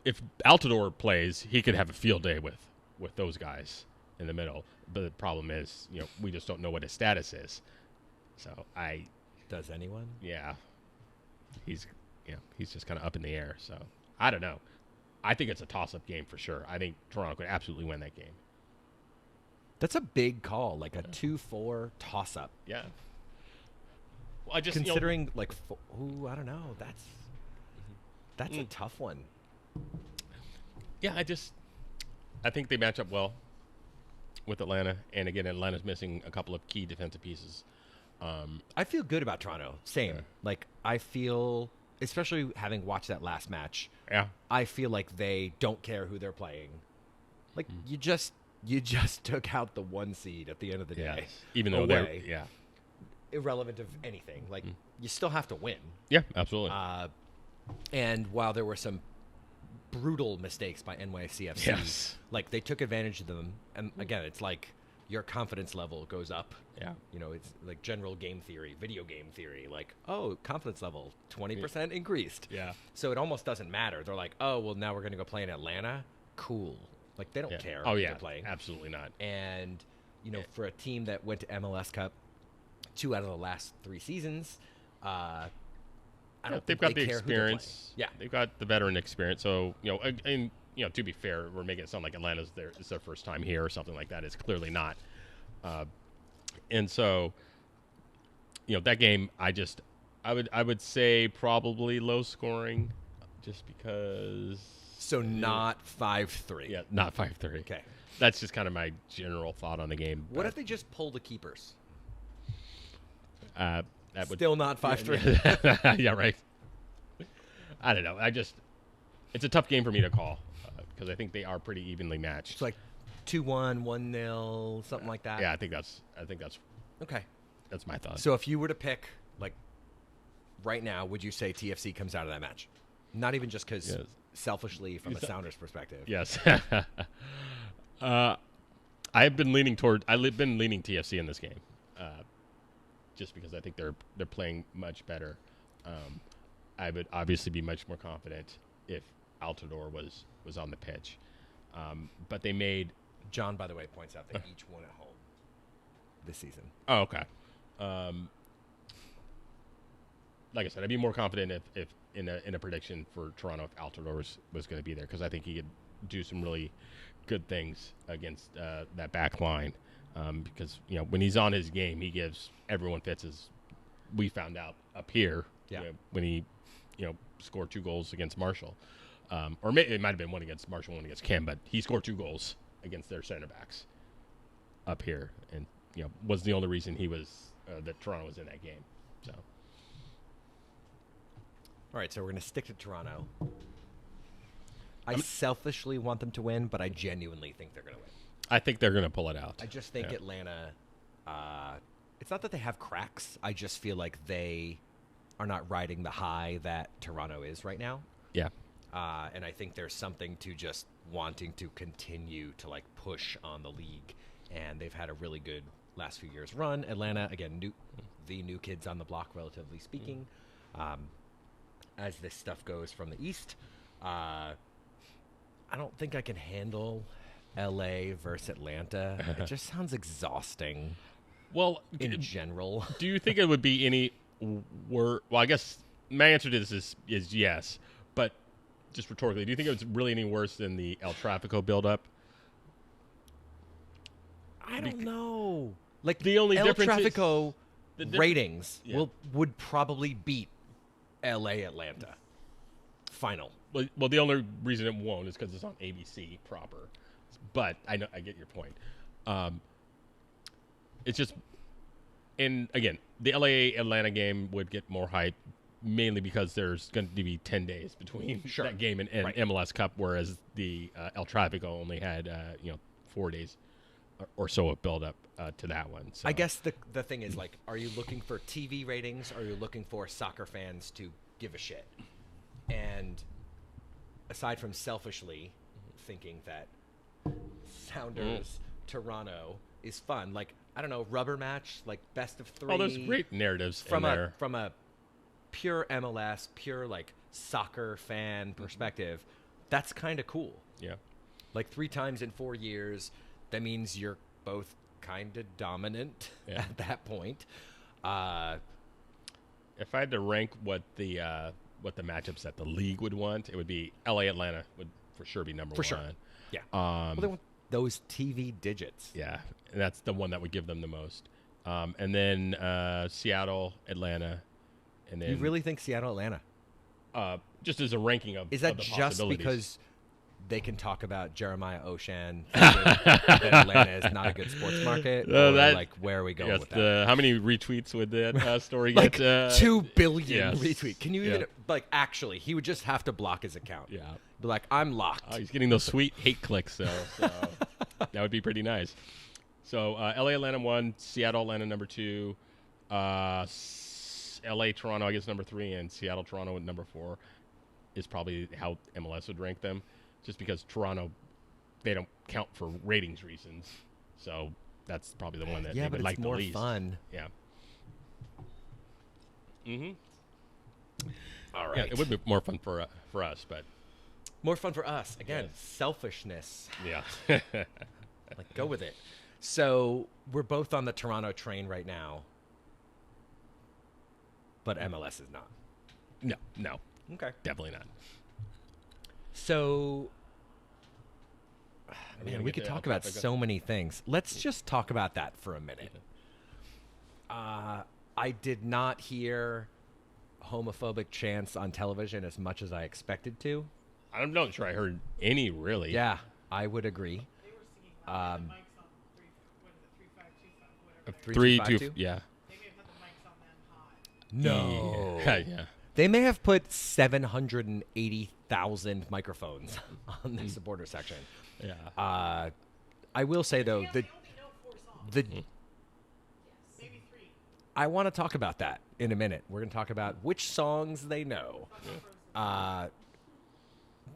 if Altidore plays, he could have a field day with those guys in the middle. But the problem is, we just don't know what his status is. So Does anyone? yeah, he's just kind of up in the air. So I don't know. I think it's a toss-up game for sure. I think Toronto could absolutely win that game. That's a big call, like a 2-4 toss-up. Yeah. Well, I just Considering, I don't know. That's a tough one. Yeah, I think they match up well with Atlanta, and again, Atlanta's missing a couple of key defensive pieces. I feel good about Toronto. Same. Yeah. I feel, especially having watched that last match, Yeah, I feel like they don't care who they're playing. You just took out the 1 seed at the end of the day. even though away. they're Irrelevant of anything. You still have to win. yeah, absolutely. And while there were some brutal mistakes by NYCFC, Yes. they took advantage of them. And again, it's like your confidence level goes up. Yeah. It's like general game theory, video game theory. Confidence level 20% increased. Yeah. So it almost doesn't matter. They're like, oh, well, now we're going to go play in Atlanta. Cool. They don't care. Oh who yeah, they're playing. absolutely not. And for a team that went to MLS Cup 2 out of the last 3 seasons, I don't They've think got they the care who they're playing. experience. Yeah. They've got the veteran experience. So and to be fair, we're making it sound like Atlanta's it's their first time here or something like that. It's clearly not. And so, that game, I would say probably low scoring, just because. So not 5-3. Yeah, not 5-3. Okay. That's just kind of my general thought on the game. What if they just pull the keepers? That would Still not 5-3. yeah, right. I don't know. It's a tough game for me to call because I think they are pretty evenly matched. It's 2-1, 1-0, something like that. Yeah, I think that's Okay. that's my thought. So if you were to pick, right now, would you say TFC comes out of that match? Not even just because selfishly from a Sounders perspective. Yes. I've been leaning TFC in this game. just because I think they're playing much better. I would obviously be much more confident if Altidore was on the pitch. But they made John, by the way, points out they each won at home this season. Oh, okay. Like I said, I'd be more confident if in a prediction for Toronto if Altidore was going to be there, because I think he could do some really good things against that back line. Because when he's on his game, he gives everyone fits, as we found out up here. Yeah. When he scored 2 goals against Marshall, or it might have been one against Marshall, one against Cam, but he scored 2 goals against their center backs up here, and was the only reason he was that Toronto was in that game. So. All right, so we're going to stick to Toronto. I selfishly want them to win, but I genuinely think they're going to win. I think they're going to pull it out. I just think Atlanta, it's not that they have cracks. I just feel like they are not riding the high that Toronto is right now. Yeah. And I think there's something to just wanting to continue to push on the league. And they've had a really good last few years run. Atlanta, again, the new kids on the block, relatively speaking. As this stuff goes from the East, I don't think I can handle LA versus Atlanta. It just sounds exhausting. Well, in general. Do you think it would be any worse? Well, I guess my answer to this is yes, but just rhetorically, do you think it was really any worse than the El Tráfico buildup? I don't know. The only El difference Tráfico is ratings would probably beat LA Atlanta final. Well, the only reason it won't is because it's on ABC proper. But I get your point. It's just, and again, the LA Atlanta game would get more hype mainly because there's going to be 10 days between that game and MLS Cup, whereas the El Tráfico only had 4 days or so of build up to that one. So. I guess the thing is, are you looking for TV ratings, or are you looking for soccer fans to give a shit? And aside from selfishly thinking that Sounders Toronto is fun, I don't know, rubber match, best of 3. Oh, there's great narratives from in there. From a pure MLS, pure soccer fan perspective. That's kind of cool. Yeah. 3 times in 4 years, that means you're both kind of dominant at that point. If I had to rank what the matchups that the league would want, it would be LA Atlanta would for sure be number one. For sure. Yeah. Well, they want those TV digits. Yeah, and that's the one that would give them the most. And then Seattle, Atlanta, and then You really think Seattle, Atlanta? Just as a ranking of Is that of the just possibilities. because they can talk about Jeremiah Oshan that Atlanta is not a good sports market? Or where are we going with that? How many retweets would that story get? 2 billion yes. retweet. Can you even actually? He would just have to block his account. Yeah. Be like, I'm locked. He's getting those sweet hate clicks, so that would be pretty nice. So LA Atlanta 1, Seattle Atlanta number 2, LA Toronto I guess number 3, and Seattle Toronto at number 4 is probably how MLS would rank them. Just because Toronto, they don't count for ratings reasons, so that's probably the one that they would like the least. More fun. Yeah. Mm-hmm. All right. Yeah, it would be more fun for us, but more fun for us. Again, selfishness. yeah. Go with it. So we're both on the Toronto train right now, but MLS is not. No. Okay. Definitely not. So, man, we could talk about so many things. Let's just talk about that for a minute. I did not hear homophobic chants on television as much as I expected to. I'm not sure I heard any, really. Yeah, I would agree. They were singing loud. They had the mics on 3525, whatever. 3, 2, yeah. They may have put the mics on them high. No. Yeah. They may have put 780,000 microphones on the supporter section. Yeah. I will say, though, They only know 4 songs. Maybe 3. I want to talk about that in a minute. We're going to talk about which songs they know,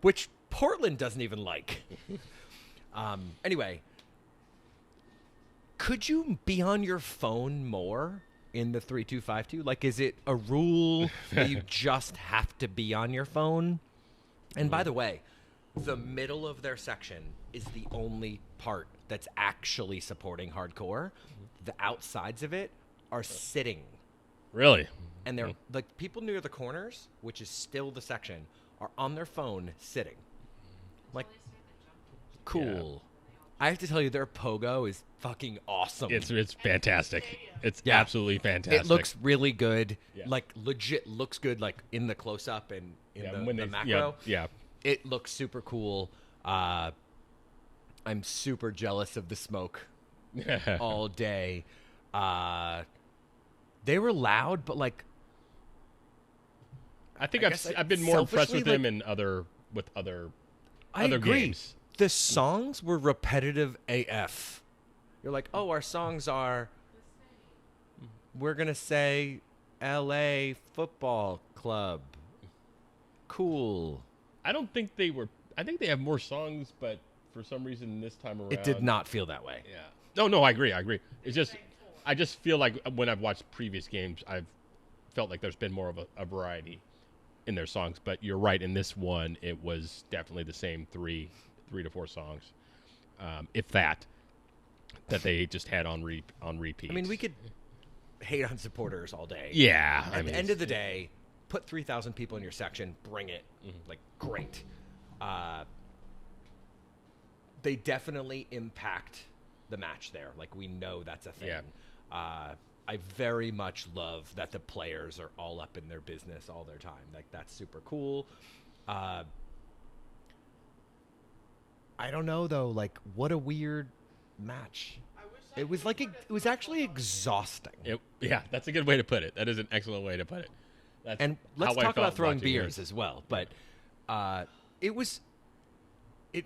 which Portland doesn't even like. Anyway, could you be on your phone more in the 3252? Like, is it a rule that you just have to be on your phone? And by the way, the middle of their section is the only part that's actually supporting hardcore. The outsides of it are sitting. Really? And they're like people near the corners, which is still the section, are on their phone sitting. Like, cool. I have to tell you, their pogo is fucking awesome. It's fantastic. It's Yeah. absolutely fantastic. It looks really good. Yeah. Like, legit looks good, like, in the close-up and in when the they- macro. Yeah. It looks super cool. I'm super jealous of the smoke all day. They were loud, but, like, I think I guess, I've been more impressed selfishly, with them like- in other I other agree. games. The songs were repetitive AF. You're like, oh, our songs are, we're going to say LA Football Club. Cool. I don't think they were. I think they have more songs, but for some reason this time around, It did not feel that way. Yeah. No, I agree. It's just, I just feel like when I've watched previous games, I've felt like there's been more of a variety in their songs. But you're right. In this one, it was definitely the same three to four songs, if that they just had on repeat. I mean, we could hate on supporters all day. Yeah. At the end of the day, put 3,000 people in your section, bring it. Like, great. They definitely impact the match there. Like, we know that's a thing. Yeah. I very much love that the players are all up in their business all their time. Like, that's super cool. I don't know, though. Like, what a weird match. It was like it was actually exhausting. Yeah, that's a good way to put it. That is an excellent way to put it. That's And let's how I talk felt about throwing watching beers it. as well. But it was, I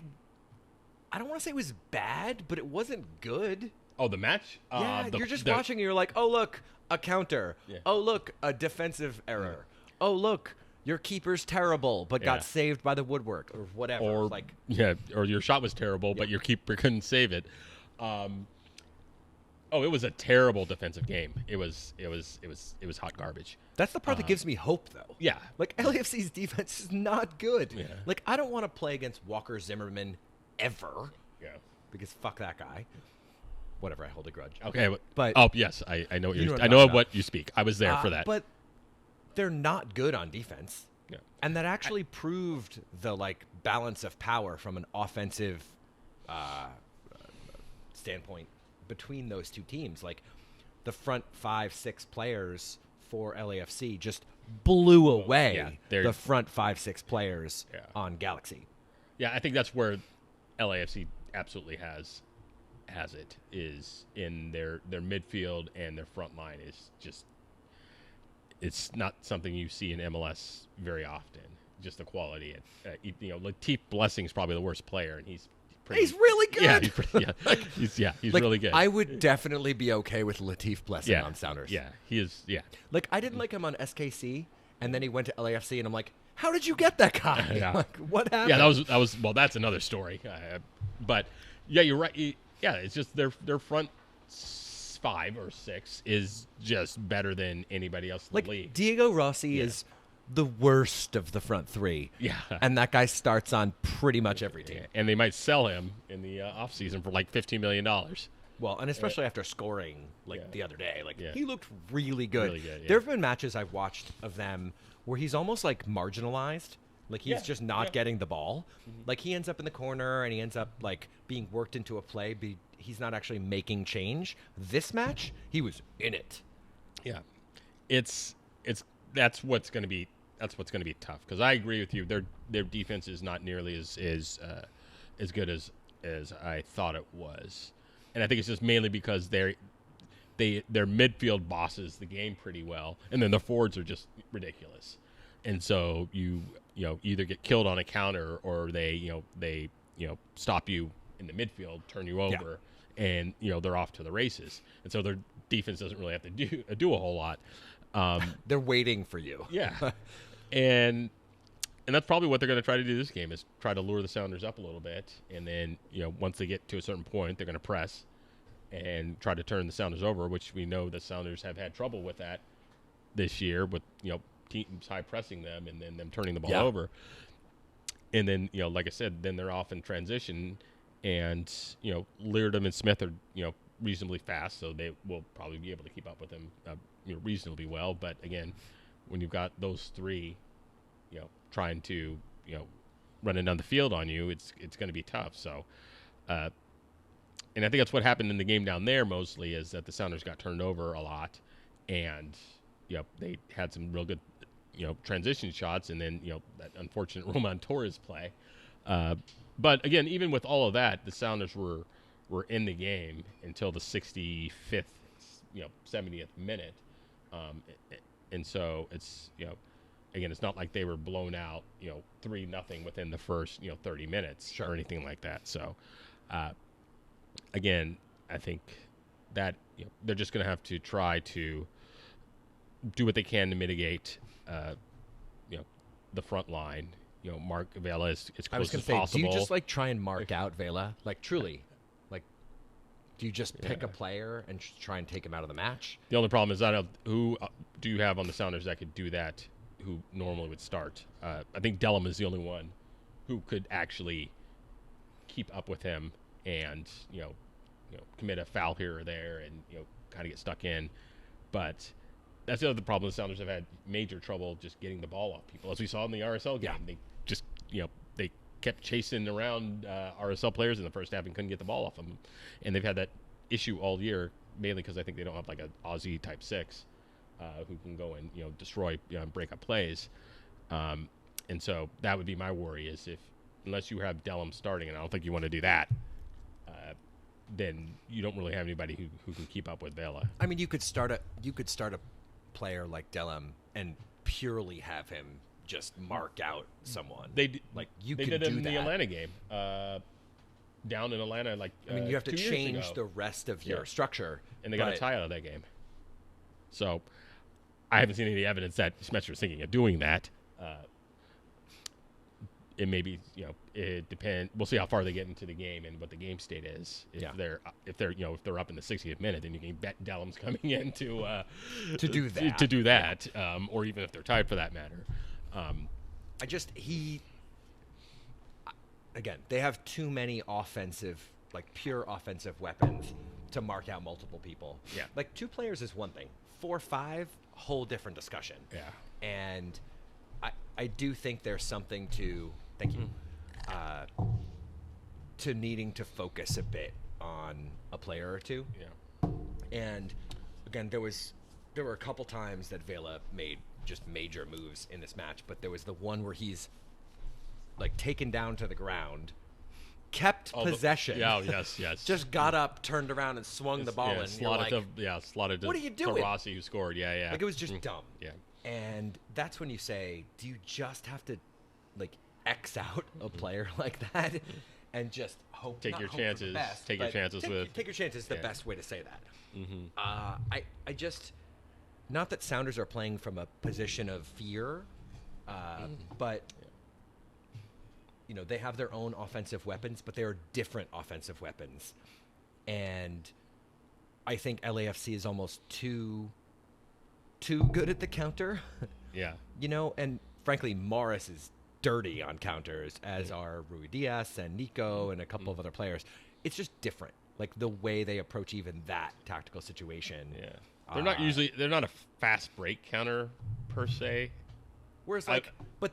don't want to say it was bad, but it wasn't good. Oh, the match? Yeah, you're just watching and you're like, oh, look, a counter. Yeah. Oh, look, a defensive error. Oh, look, your keeper's terrible, but Yeah. got saved by the woodwork or whatever. Or like, or your shot was terrible, but your keeper couldn't save it. It was a terrible defensive game. It was hot garbage. that's the part that gives me hope, though. Yeah. Like, LAFC's defense is not good. Yeah. Like, I don't want to play against Walker Zimmerman ever Yeah. because fuck that guy. Whatever, I hold a grudge. Okay, But- oh yes, I know what You know you're. what I I'm know talking what you speak. I was there for that. But they're not good on defense. Yeah. And that actually proved the, like, balance of power from an offensive standpoint between those two teams. Like, the front 5-6 players for LAFC just blew away yeah, they're- the front 5-6 players Yeah. on Galaxy. Yeah, I think that's where LAFC absolutely has it, is in their midfield, and their front line is just, it's not something you see in MLS very often. Just the quality. Latif Blessing's probably the worst player, and he's really good. Yeah, he's Like, really good. I would definitely be okay with Latif Blessing on Sounders. Yeah, he is. Yeah, Like, I didn't like him on SKC, and then he went to LAFC, and I'm like, how did you get that guy? Yeah. Like, what happened? yeah. That was. Well, that's another story. But yeah, you're right. Yeah, it's just their front 5 or 6 is just better than anybody else in like, the league. Diego Rossi is the worst of the front 3. Yeah. And that guy starts on pretty much every team. And they might sell him in the offseason for like $15 million. Well, and especially after scoring, like, Yeah. the other day. Like, Yeah. he looked really good. Really good, yeah. There have been matches I've watched of them where he's almost, like, marginalized. Like, he's Yeah, just not yeah. getting the ball. Like, he ends up in the corner, and he ends up, like, being worked into a play. He's not actually making change. This match, he was in it. Yeah, that's what's going to be tough, because I agree with you. Their defense is not nearly as good as I thought it was, and I think it's just mainly because their midfield bosses the game pretty well, and then the forwards are just ridiculous, and so you either get killed on a counter, or they stop you in the midfield, turn you over, and they're off to the races, and so their defense doesn't really have to do a whole lot. They're waiting for you. Yeah, and that's probably what they're going to try to do this game, is try to lure the Sounders up a little bit, and then once they get to a certain point, they're going to press, and try to turn the Sounders over, which we know the Sounders have had trouble with that this year, with teams high pressing them and then them turning the ball over. And then like I said, then they're off in transition, and Leardom and Smith are reasonably fast, so they will probably be able to keep up with them reasonably well. But again, when you've got those three trying to running down the field on you, it's going to be tough. So and I think that's what happened in the game down there mostly, is that the Sounders got turned over a lot, and they had some real good transition shots, and then that unfortunate Roman Torres play. But again, even with all of that, the Sounders were in the game until the 65th 70th minute, and so it's again, it's not like they were blown out 3-0 within the first 30 minutes or anything like that. So again, I think that they're just going to have to try to do what they can to mitigate the front line. Mark Vela as close as possible. Do you just try and mark out Vela? Truly? Do you just pick a player and try and take him out of the match? The only problem is who do you have on the Sounders that could do that, who normally would start? I think Dellum is the only one who could actually keep up with him and commit a foul here or there and kind of get stuck in. But that's the other problem. The Sounders have had major trouble just getting the ball off people, as we saw in the RSL game. They just they kept chasing around RSL players in the first half and couldn't get the ball off them, and they've had that issue all year, mainly because I think they don't have an Aussie type 6 who can go and destroy break up plays, and so that would be my worry, is unless you have Dellum starting, and I don't think you want to do that, then you don't really have anybody who can keep up with Vela. I mean, you could start a player like Dellum and purely have him just mark out someone. They did it in that. The Atlanta game. Down in Atlanta, you have to change the rest of your structure, and they got a tie out of that game. So I haven't seen any evidence that Schmetzer is thinking of doing that. It may be, it depends. We'll see how far they get into the game and what the game state is. If they're up in the 60th minute, then you can bet Dellum's coming in to do that. To do that, or even if they're tied for that matter. Again, they have too many offensive, pure offensive weapons to mark out multiple people. Yeah. 2 players is one thing. 4-5, whole different discussion. Yeah. And I do think there's something to, thank you, to needing to focus a bit on a player or two. Yeah. And again, there were a couple times that Vela made just major moves in this match, but there was the one where he's taken down to the ground, kept possession. Yes. Just got up, turned around, and swung the ball in. Slotted to what are you doing? To Rossi, who scored. Yeah. It was just dumb. Yeah. And that's when you say, do you just have to X out a player like that and just hope? Take your chances. Take your chances. Take your chances is the best way to say that. Mm-hmm. I just, not that Sounders are playing from a position of fear, but they have their own offensive weapons, but they are different offensive weapons, and I think LAFC is almost too good at the counter. Yeah. And frankly, Morris is dirty on counters, as are Rui Diaz and Nico and a couple of other players. It's just different, the way they approach even that tactical situation. Yeah. They're not a fast break counter per se. Whereas but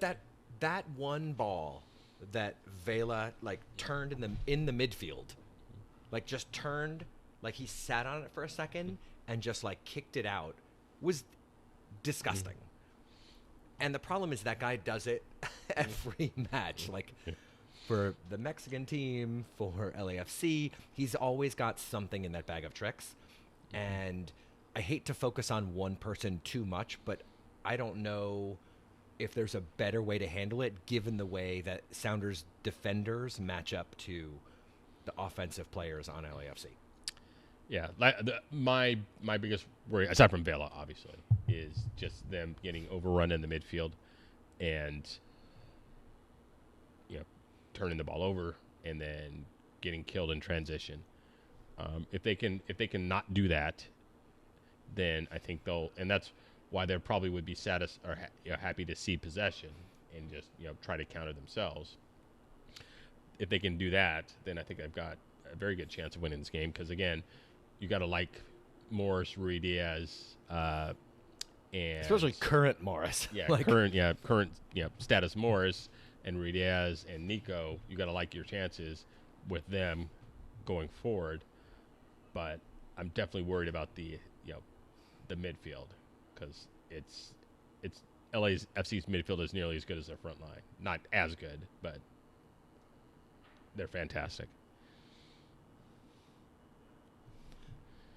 that one ball that Vela turned in the midfield, just turned, he sat on it for a second and just kicked it out, was disgusting. And the problem is that guy does it every match. For the Mexican team, for LAFC, he's always got something in that bag of tricks. And I hate to focus on one person too much, but I don't know if there's a better way to handle it, given the way that Sounders defenders match up to the offensive players on LAFC. Yeah, my biggest worry, aside from Vela, obviously, is just them getting overrun in the midfield and turning the ball over and then getting killed in transition. If they can not do that, then I think they'll, and that's why they probably would be happy to see possession and just try to counter themselves. If they can do that, then I think they've got a very good chance of winning this game. Because again, you got to like Morris, Rui Diaz, and especially current Morris. Yeah, current status Morris and Rui Diaz and Nico. You got to like your chances with them going forward. But I'm definitely worried about the midfield, because it's LA's FC's midfield is nearly as good as their front line. Not as good, but they're fantastic.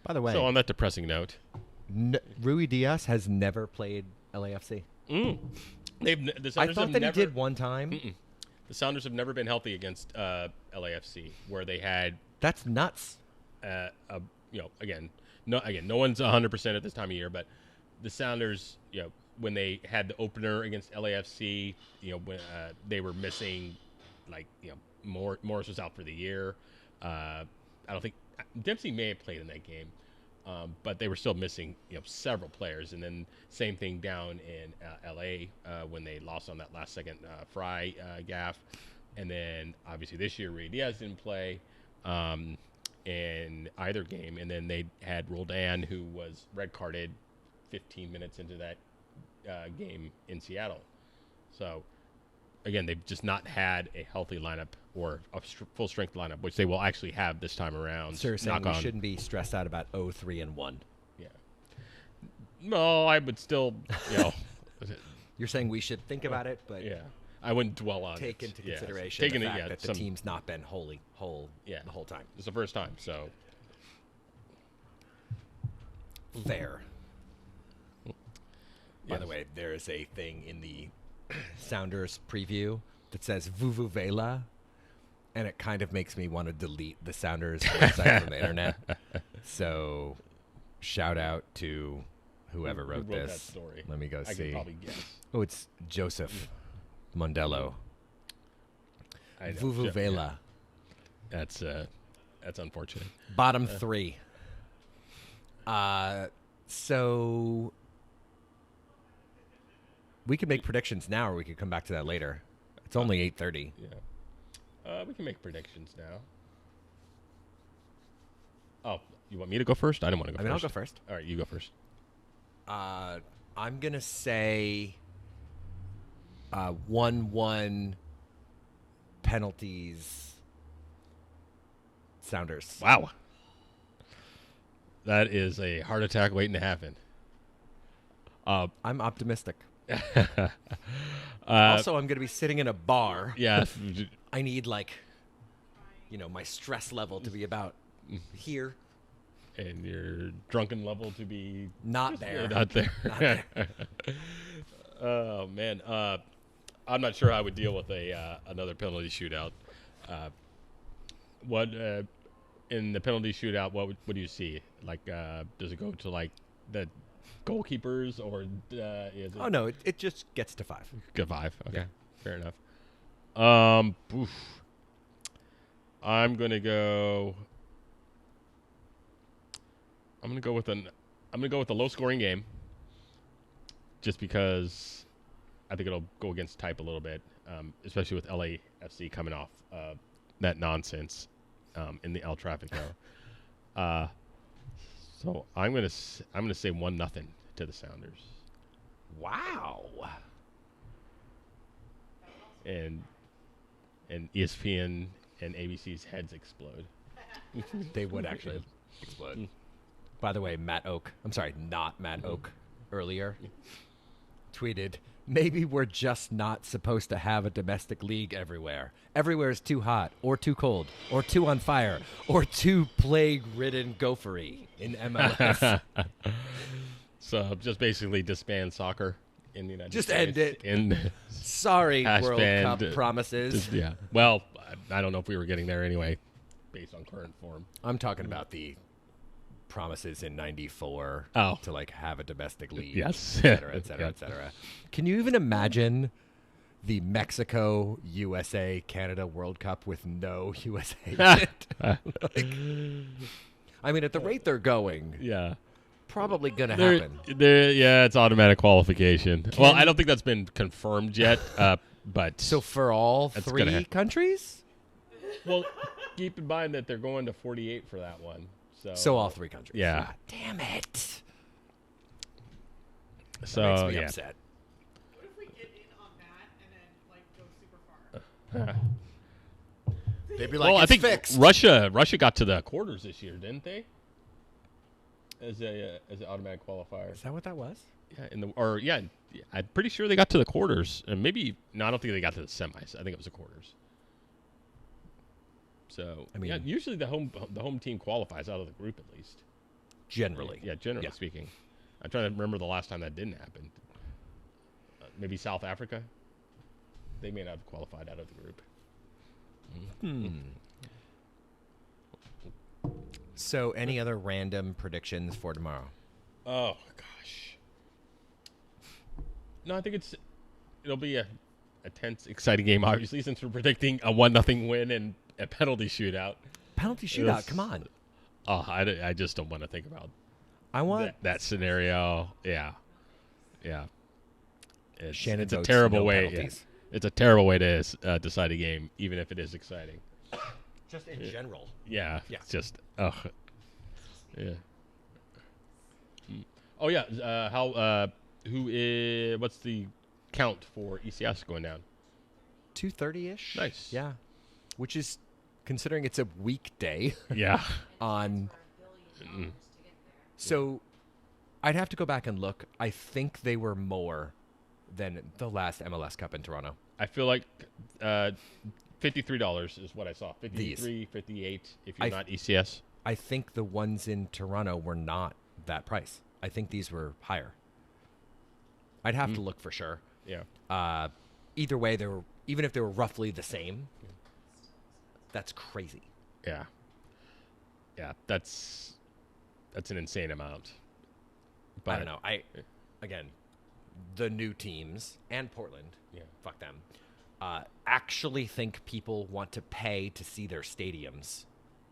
By the way, so on that depressing note, Rui Diaz has never played LAFC. The Sounders I thought have that never, he did one time. The Sounders have never been healthy against LAFC, where they had That's nuts. Again, no one's 100% at this time of year, but the Sounders, when they had the opener against LAFC, when they were missing, Morris was out for the year. I don't think Dempsey may have played in that game, but they were still missing, several players. And then same thing down in LA when they lost on that last second Fry gaff. And then obviously this year Rui Diaz didn't play in either game, and then they had Roldan, who was red carded 15 minutes into that game in Seattle. So again, they've just not had a healthy lineup or a full strength lineup, which they will actually have this time around. So you're saying we shouldn't be stressed out about 0-3-1. Yeah. No, I would still, You're saying we should think about it, but yeah, I wouldn't dwell on take it. into consideration the fact that the team's not been whole the whole time. It's the first time, so Fair. By Yes. the way, there is a thing in the Sounders preview that says Vuvuzela, and it kind of makes me want to delete the Sounders website from the internet. So, shout out to whoever wrote that this. story? Let me go I see. can probably guess. Oh, it's Joseph Mondello. I know. Vuvuzela. That's unfortunate. Bottom three. So we could make predictions now, or we could come back to that later. It's only 8:30. Yeah. We can make predictions now. Oh, you want me to go first? I don't want to go first. I'll go first. All right, you go first. I'm gonna say 1-1 penalties. Sounders. Wow. That is a heart attack waiting to happen. I'm optimistic. Also, I'm going to be sitting in a bar. Yeah. I need, my stress level to be about here. And your drunken level to be Not there. Not there. Not there. Oh man, I'm not sure how I would deal with another penalty shootout. What in the penalty shootout? What do you see? Does it go to the goalkeepers, or is it? Oh no, it just gets to 5. Good 5. Okay, fair enough. Oof. I'm gonna go with a low scoring game, just because I think it'll go against type a little bit, especially with LAFC coming off that nonsense in the El Tráfico. So I'm gonna say 1-0 to the Sounders, Wow. and ESPN and ABC's heads explode. They would actually explode. By the way, not Matt Oak, earlier tweeted, maybe we're just not supposed to have a domestic league everywhere. Everywhere is too hot, or too cold, or too on fire, or too plague-ridden gophery in MLS. So just basically disband soccer in the United Just States. end it. Sorry, World band, Cup promises. Yeah. Well, I don't know if we were getting there anyway, based on current form. I'm talking about the promises in '94 to have a domestic league, Yes. et cetera, et cetera, et cetera. Can you even imagine the Mexico, USA, Canada World Cup with no USA in it. I mean, at the rate they're going, Yeah. probably going to happen. Yeah, it's automatic qualification. Well, I don't think that's been confirmed yet, but... So for all That's 3 countries? Well, keep in mind that they're going to 48 for that one. So all 3 countries. Yeah. Damn it. So, That makes me yeah. upset. What if we get in on that and then like go super far? They'd be like, Well, I it's think fixed. Russia got to the quarters this year, didn't they? As an automatic qualifier. Is that what that was? Yeah, I'm pretty sure they got to the quarters, and maybe no, I don't think they got to the semis. I think it was the quarters. So I mean- yeah, usually the home team qualifies out of the group at least. Generally. Yeah, generally speaking. I'm trying to remember the last time that didn't happen. Maybe South Africa. They may not have qualified out of the group. So any other random predictions for tomorrow? Oh gosh. No, I think it'll be a tense, exciting game. Obviously, since we're predicting a 1-0 win and a penalty shootout. Penalty shootout, come on. Oh, I just don't want to think about I want that scenario. Yeah. Shannon It's a votes terrible no way. penalties. It's a terrible way to decide a game, even if it is exciting. Just in general. Yeah. Yeah. It's just yeah. Oh yeah. What's the count for ECS going down? 2:30-ish. Nice. Yeah. Which is, considering it's a weekday Yeah. on... $1 billion to get there. So I'd have to go back and look. I think they were more than the last MLS Cup in Toronto. I feel like $53 is what I saw. 53, 58 if you're not ECS. I think the ones in Toronto were not that price. I think these were higher. I'd have to look for sure. Yeah. Either way, they were, even if they were roughly the same, that's crazy. Yeah. Yeah, that's an insane amount. But I don't know. Again, the new teams and Portland, fuck them, actually think people want to pay to see their stadiums.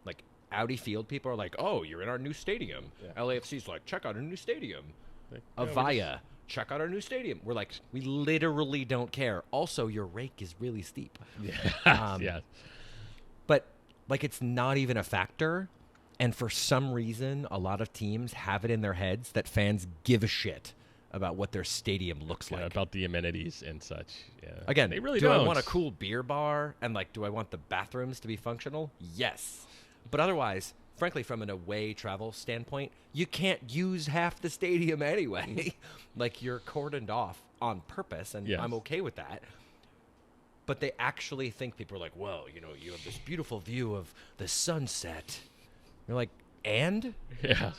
Like Audi Field, people are like, "Oh, you're in our new stadium." Yeah. LAFC's like, "Check out our new stadium." Like, yeah, Avaya, check out our new stadium. We're like, we literally don't care. Also, your rake is really steep. Yeah. Yeah. But like, it's not even a factor. And for some reason, a lot of teams have it in their heads that fans give a shit about what their stadium looks Yeah, like. about the amenities and such. Yeah. Again, they really do don't. I want a cool beer bar? And like, do I want the bathrooms to be functional? Yes. But otherwise, frankly, from an away travel standpoint, you can't use half the stadium anyway. Like, you're cordoned off on purpose, and Yes. I'm okay with that. But they actually think people are like, well, you have this beautiful view of the sunset. You're like, and? Yeah.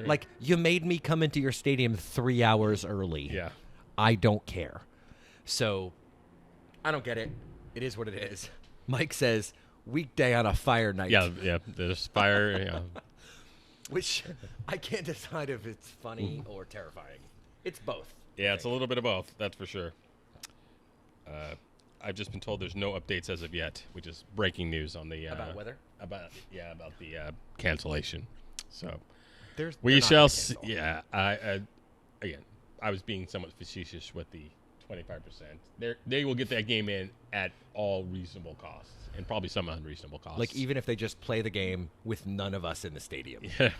Like, you made me come into your stadium 3 hours early. Yeah. I don't care. So, I don't get it. It is what it is. Mike says, weekday on a fire night. Yeah. Yeah. There's fire. Yeah. Which I can't decide if it's funny or terrifying. It's both. Yeah. It's a little bit of both. That's for sure. I've just been told there's no updates as of yet, which is breaking news on the About weather? About the cancellation. So They're we not shall gonna see. cancel. Yeah. Again, I was being somewhat facetious with the 25%. They will get that game in at all reasonable costs, and probably some unreasonable costs. Like, even if they just play the game with none of us in the stadium. Yeah.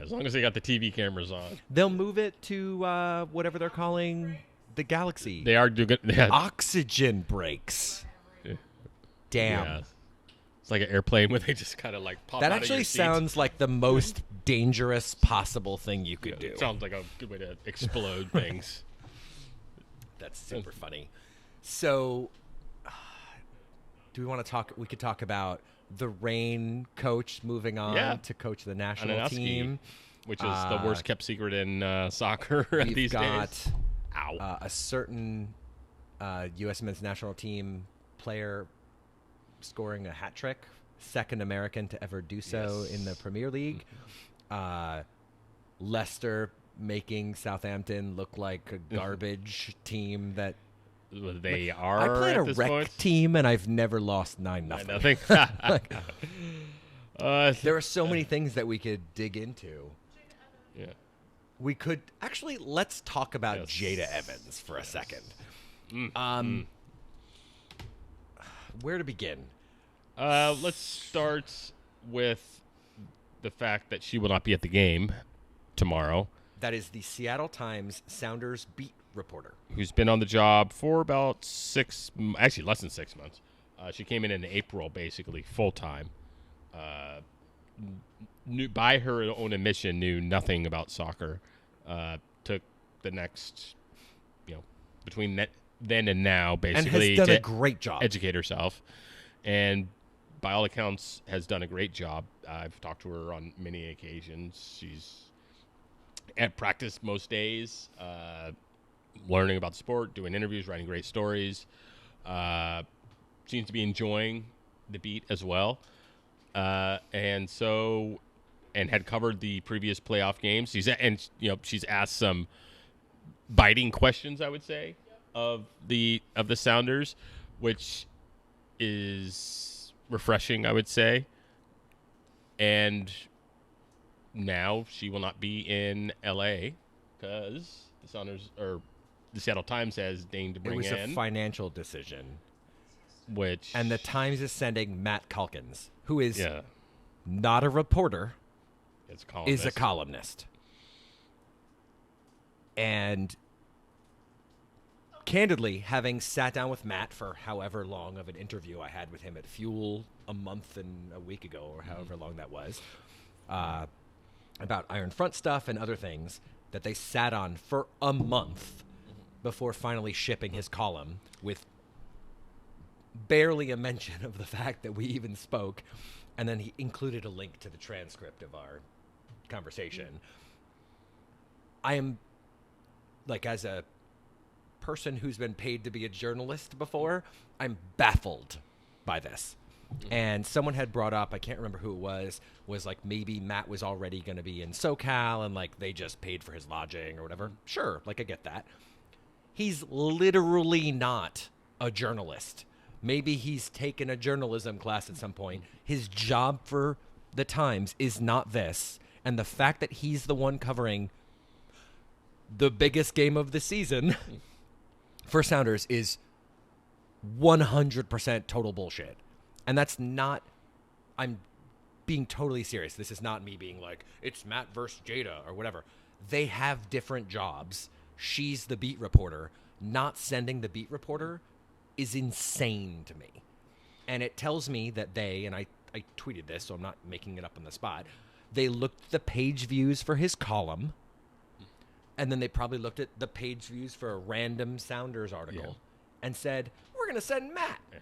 As long as they got the TV cameras on. They'll move it to whatever they're calling the Galaxy. They are doing. Oxygen breaks. Yeah. Damn. Yeah. It's like an airplane where they just kind of like pop That out of actually your seat. sounds like the most dangerous possible thing you could do. It sounds like a good way to explode things. That's super funny. So, do we want to talk? We could talk about the Reign coach moving on to coach the national Ananowski, team, which is the worst kept secret in soccer We've these got days. Ow. a certain U.S. men's national team player scoring a hat trick, second American to ever do so in the Premier League. Leicester making Southampton look like a garbage team that they are I played at a this rec point. team, and I've never lost 9-0. Nothing. There are so many things that we could dig into. Yeah. We could actually let's talk about Yes. Jada Evans for a second. Mm. Where to begin? Let's start with the fact that she will not be at the game tomorrow. That is the Seattle Times Sounders beat reporter. Who's been on the job for about actually less than 6 months. She came in April, basically full time. Knew by her own admission, knew nothing about soccer. Took the next, between then and now, And basically has done to a great job. educate herself, and by all accounts, has done a great job. I've talked to her on many occasions. She's at practice most days, learning about the sport, doing interviews, writing great stories. Seems to be enjoying the beat as well. And had covered the previous playoff games. She's asked some biting questions, I would say, of the Sounders, which is refreshing, I would say. And now she will not be in LA because the Sounders, or the Seattle Times, has deigned to It bring was a in, financial decision. and the Times is sending Matt Calkins, who is yeah, not a reporter, it's is a columnist. And candidly, having sat down with Matt for however long of an interview I had with him at Fuel a month and a week ago, or however long that was, about Iron Front stuff and other things that they sat on for a month before finally shipping his column with barely a mention of the fact that we even spoke. And then he included a link to the transcript of our conversation. I am, like, as a person who's been paid to be a journalist before, I'm baffled by this. And someone had brought up, I can't remember who it was like maybe Matt was already going to be in SoCal and like they just paid for his lodging or whatever. Sure, like I get that. He's literally not a journalist. Maybe he's taken a journalism class at some point. His job for the Times is not this. And the fact that he's the one covering the biggest game of the season for Sounders is 100% total bullshit. And that's not, I'm being totally serious. This is not me being like, it's Matt versus Jada or whatever. They have different jobs. She's the beat reporter. Not sending the beat reporter is insane to me. And it tells me that they, and I tweeted this, so I'm not making it up on the spot, they looked at the page views for his column, and then they probably looked at the page views for a random Sounders article and said, we're going to send Matt. Yeah.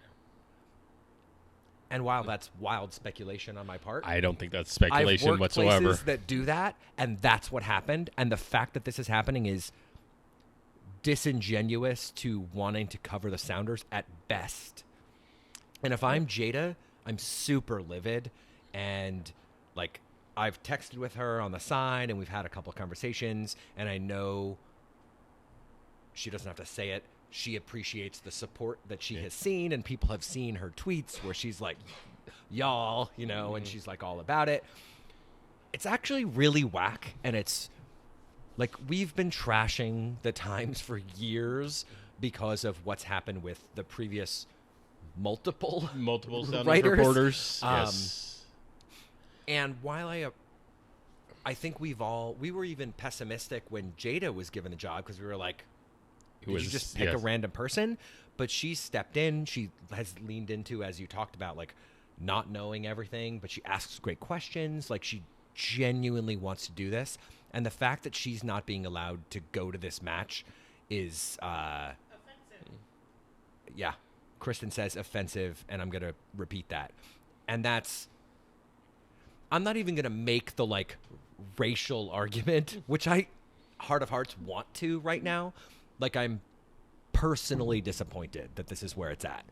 And while that's wild speculation on my part, I don't think that's speculation I've worked whatsoever. Places that do that, and that's what happened. And the fact that this is happening is disingenuous to wanting to cover the Sounders at best. And if I'm Jada, I'm super livid. And like, I've texted with her on the side, and we've had a couple of conversations, and I know she doesn't have to say it. She appreciates the support that she has seen, and people have seen her tweets where she's like, y'all, and she's like all about it. It's actually really whack, and it's like we've been trashing the Times for years because of what's happened with the previous multiple Sounders writers. reporters. Yes. And while I think we were even pessimistic when Jada was given the job because we were like, did you just pick a random person? But she stepped in. She has leaned into, as you talked about, like not knowing everything, but she asks great questions. Like she genuinely wants to do this. And the fact that she's not being allowed to go to this match is, offensive. Yeah. Kristen says offensive, and I'm going to repeat that. And I'm not even going to make the like racial argument, which I, heart of hearts, want to right now. Like, I'm personally disappointed that this is where it's at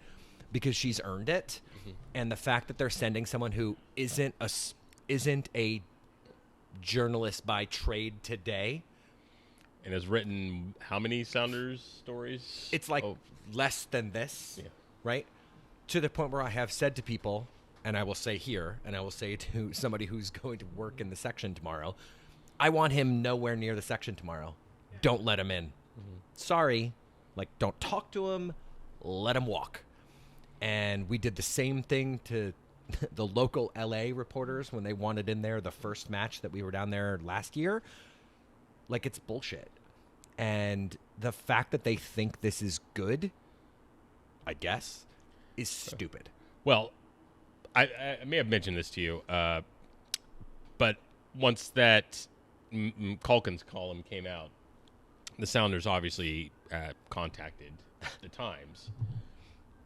because she's earned it. Mm-hmm. And the fact that they're sending someone who isn't a journalist by trade today And has written how many Sounders stories? It's like less than this, right? To the point where I have said to people, and I will say here, and I will say to somebody who's going to work in the section tomorrow, I want him nowhere near the section tomorrow. Don't let him in. Sorry. Like, don't talk to him. Let him walk. And we did the same thing to the local LA reporters when they wanted in there the first match that we were down there last year. Like, it's bullshit. And the fact that they think this is good, I guess, is stupid. Well, I may have mentioned this to you, but once that Culkin's column came out, the Sounders obviously contacted the Times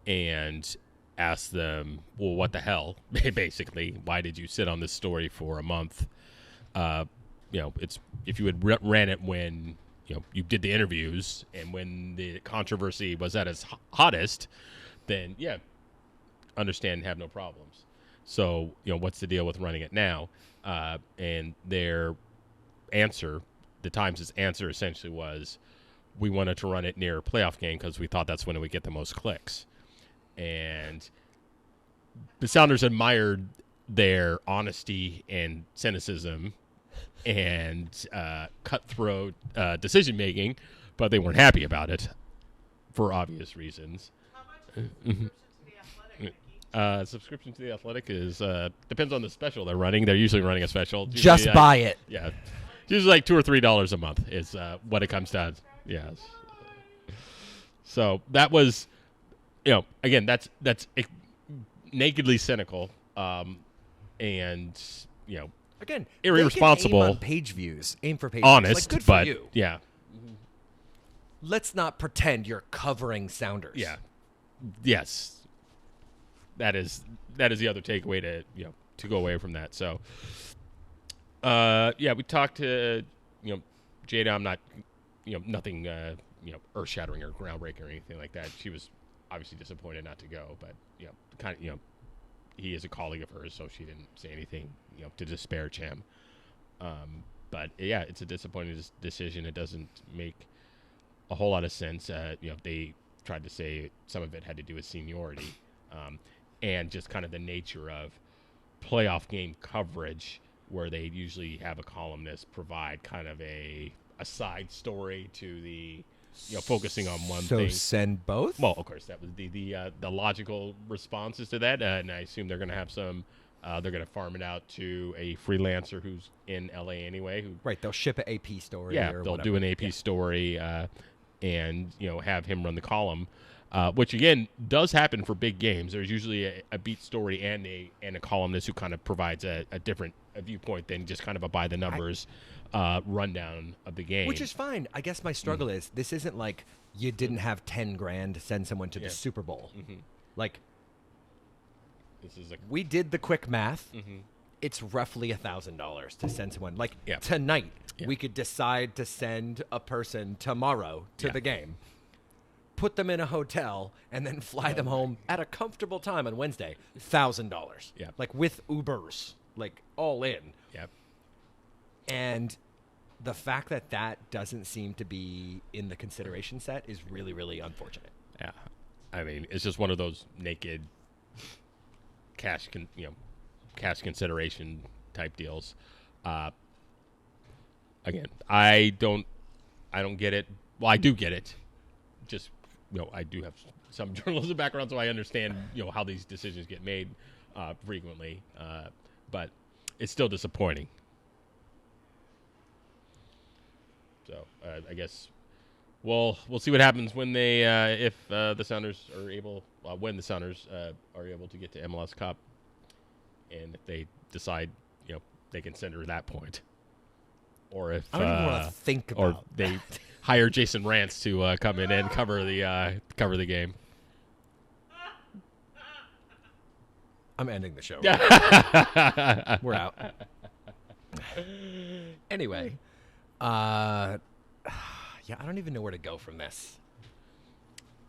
and asked them, well, what the hell, basically? Why did you sit on this story for a month? It's if you had ran it when you did the interviews and when the controversy was at its hottest, then understand and have no problems. So what's the deal with running it now? And their answer, the Times' answer, essentially was, we wanted to run it near a playoff game because we thought that's when it would get the most clicks. And the Sounders admired their honesty and cynicism and cutthroat decision making, but they weren't happy about it for obvious reasons. How much is subscription to The Athletic, Nikki? Subscription to The Athletic is depends on the special they're running. They're usually running a special. Just buy it. Yeah, it's usually like $2 or $3 a month is what it comes down. Yes. So that was, again, that's nakedly cynical, and Again, irresponsible. They can aim on page views, aim for page honest, views. Like, good but for you. yeah, Let's not pretend you're covering Sounders. yeah, yes. That is the other takeaway to go away from that. So, we talked to Jada. I'm not nothing earth shattering or groundbreaking or anything like that. She was obviously disappointed not to go, but he is a colleague of hers, so she didn't say anything to disparage him. But it's a disappointing decision. It doesn't make a whole lot of sense. They tried to say some of it had to do with seniority, and just kind of the nature of playoff game coverage, where they usually have a columnist provide kind of a side story to the focusing on one thing. So send both? Well, of course, that was the logical responses to that, and I assume they're going to have some. They're going to farm it out to a freelancer who's in LA anyway. Right, they'll ship an AP story. Yeah, or they'll whatever. do an AP story, and have him run the column, which again does happen for big games. There's usually a beat story and a columnist who kind of provides a different viewpoint than just kind of a by the numbers rundown of the game, which is fine. I guess my struggle is this isn't like you didn't have 10 grand to send someone to the Super Bowl. Like, this is we did the quick math. It's roughly $1,000 to send someone. Like tonight, we could decide to send a person tomorrow to the game, put them in a hotel, and then fly them home at a comfortable time on Wednesday. $1,000. Yeah. Like with Ubers, like all in. Yep. And the fact that that doesn't seem to be in the consideration set is really, really unfortunate. Yeah. I mean, it's just one of those naked cash consideration type deals. Again, I don't get it. Well, I do get it. Just, I do have some journalism background, so I understand, how these decisions get made frequently. But it's still disappointing. So I guess we'll see what happens when they if the Sounders are able when the Sounders are able to get to MLS Cup, and if they decide they can send her to that point, or if I don't even want to think about or they hire Jason Rantz to come in and cover the game. I'm ending the show. We're out. Anyway, I don't even know where to go from this.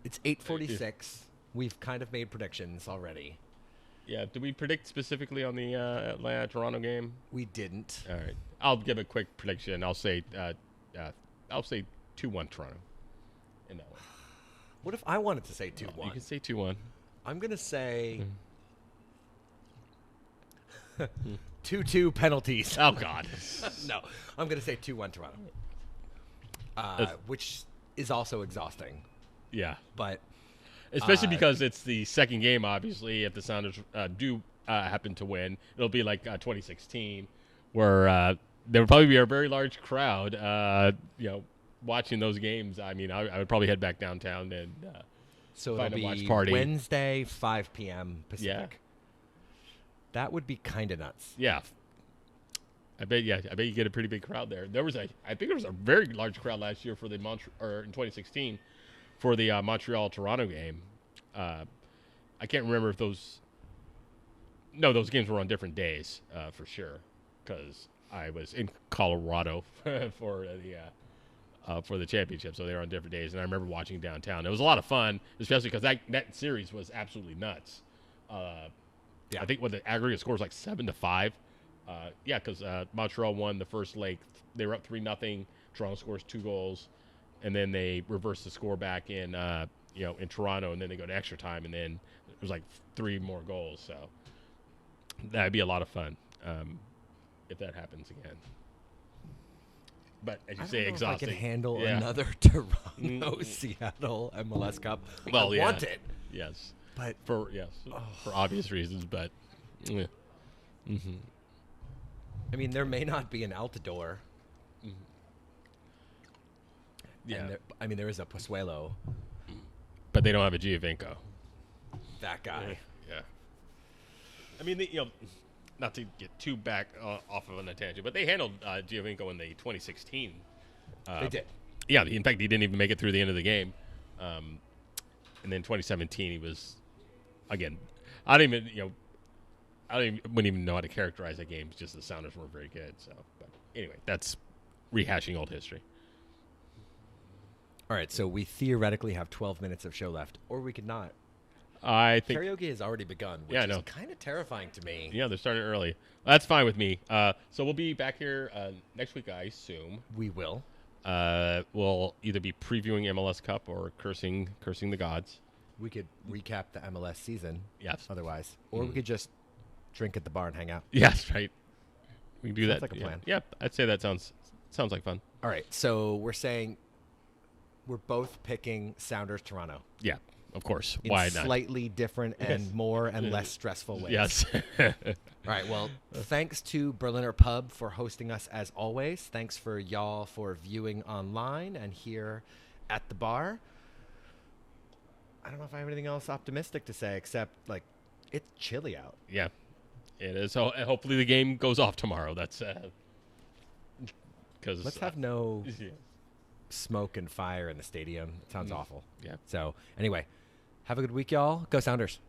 It's 8:46. We've kind of made predictions already. Yeah, did we predict specifically on the Atlanta-Toronto game? We didn't. All right. I'll give a quick prediction. I'll say I'll say 2-1 Toronto in that one. What if I wanted to say 2-1? You can say 2-1. I'm going to say 2-2 penalties. Oh God. No, I'm going to say 2-1 Toronto. Which is also exhausting. Yeah. But especially because it's the second game, obviously, if the Sounders do happen to win, it'll be like 2016, where there would probably be a very large crowd, watching those games. I mean, I would probably head back downtown and so find it'll a watch be party. Wednesday, 5 p.m. Pacific. Yeah. That would be kind of nuts. Yeah. I bet you get a pretty big crowd there. I think there was a very large crowd last year for the in 2016 for the Montreal-Toronto game. I can't remember if those games were on different days for sure, because I was in Colorado for the championship, so they were on different days. And I remember watching downtown. It was a lot of fun, especially because that series was absolutely nuts. Yeah. I think the aggregate score was like 7-5. Because Montreal won the first leg. They were up 3-0. Toronto scores 2 goals, and then they reverse the score back in Toronto, and then they go to extra time, and then it was like 3 more goals. So that'd be a lot of fun if that happens again. But as you say, exhausting. I can handle Yeah. another Toronto Seattle MLS Cup. Well, I want it. Yes, But for obvious reasons, but yeah. Mm-hmm. I mean, there may not be an Altidore. Yeah, And there is a Pozuelo. but they don't have a Giovinco. That guy. Yeah. I mean, not to get too back off of a tangent, but they handled Giovinco in the 2016. They did. Yeah, in fact, he didn't even make it through the end of the game. And then 2017, he was, again, wouldn't even know how to characterize that game. It's just the Sounders weren't very good. So, but anyway, that's rehashing old history. All right, so we theoretically have 12 minutes of show left, or we could not. I think Karaoke has already begun, which is kind of terrifying to me. Yeah, they're starting early. That's fine with me. So we'll be back here next week, I assume. We will. We'll either be previewing MLS Cup or cursing the gods. We could recap the MLS season. Yes. Otherwise, or we could just drink at the bar and hang out. Yes, right. We can do that. Sounds like a plan. Yeah, I'd say that sounds like fun. All right, so we're saying we're both picking Sounders Toronto. Yeah, of course. In Why not? slightly different and more and less stressful ways. Yes. All right, well, thanks to Berliner Pub for hosting us as always. Thanks for y'all for viewing online and here at the bar. I don't know if I have anything else optimistic to say except, like, it's chilly out. Yeah, it is. So hopefully the game goes off tomorrow. That's because Let's have no smoke and fire in the stadium. It sounds awful. Yeah. So, anyway, have a good week, y'all. Go Sounders.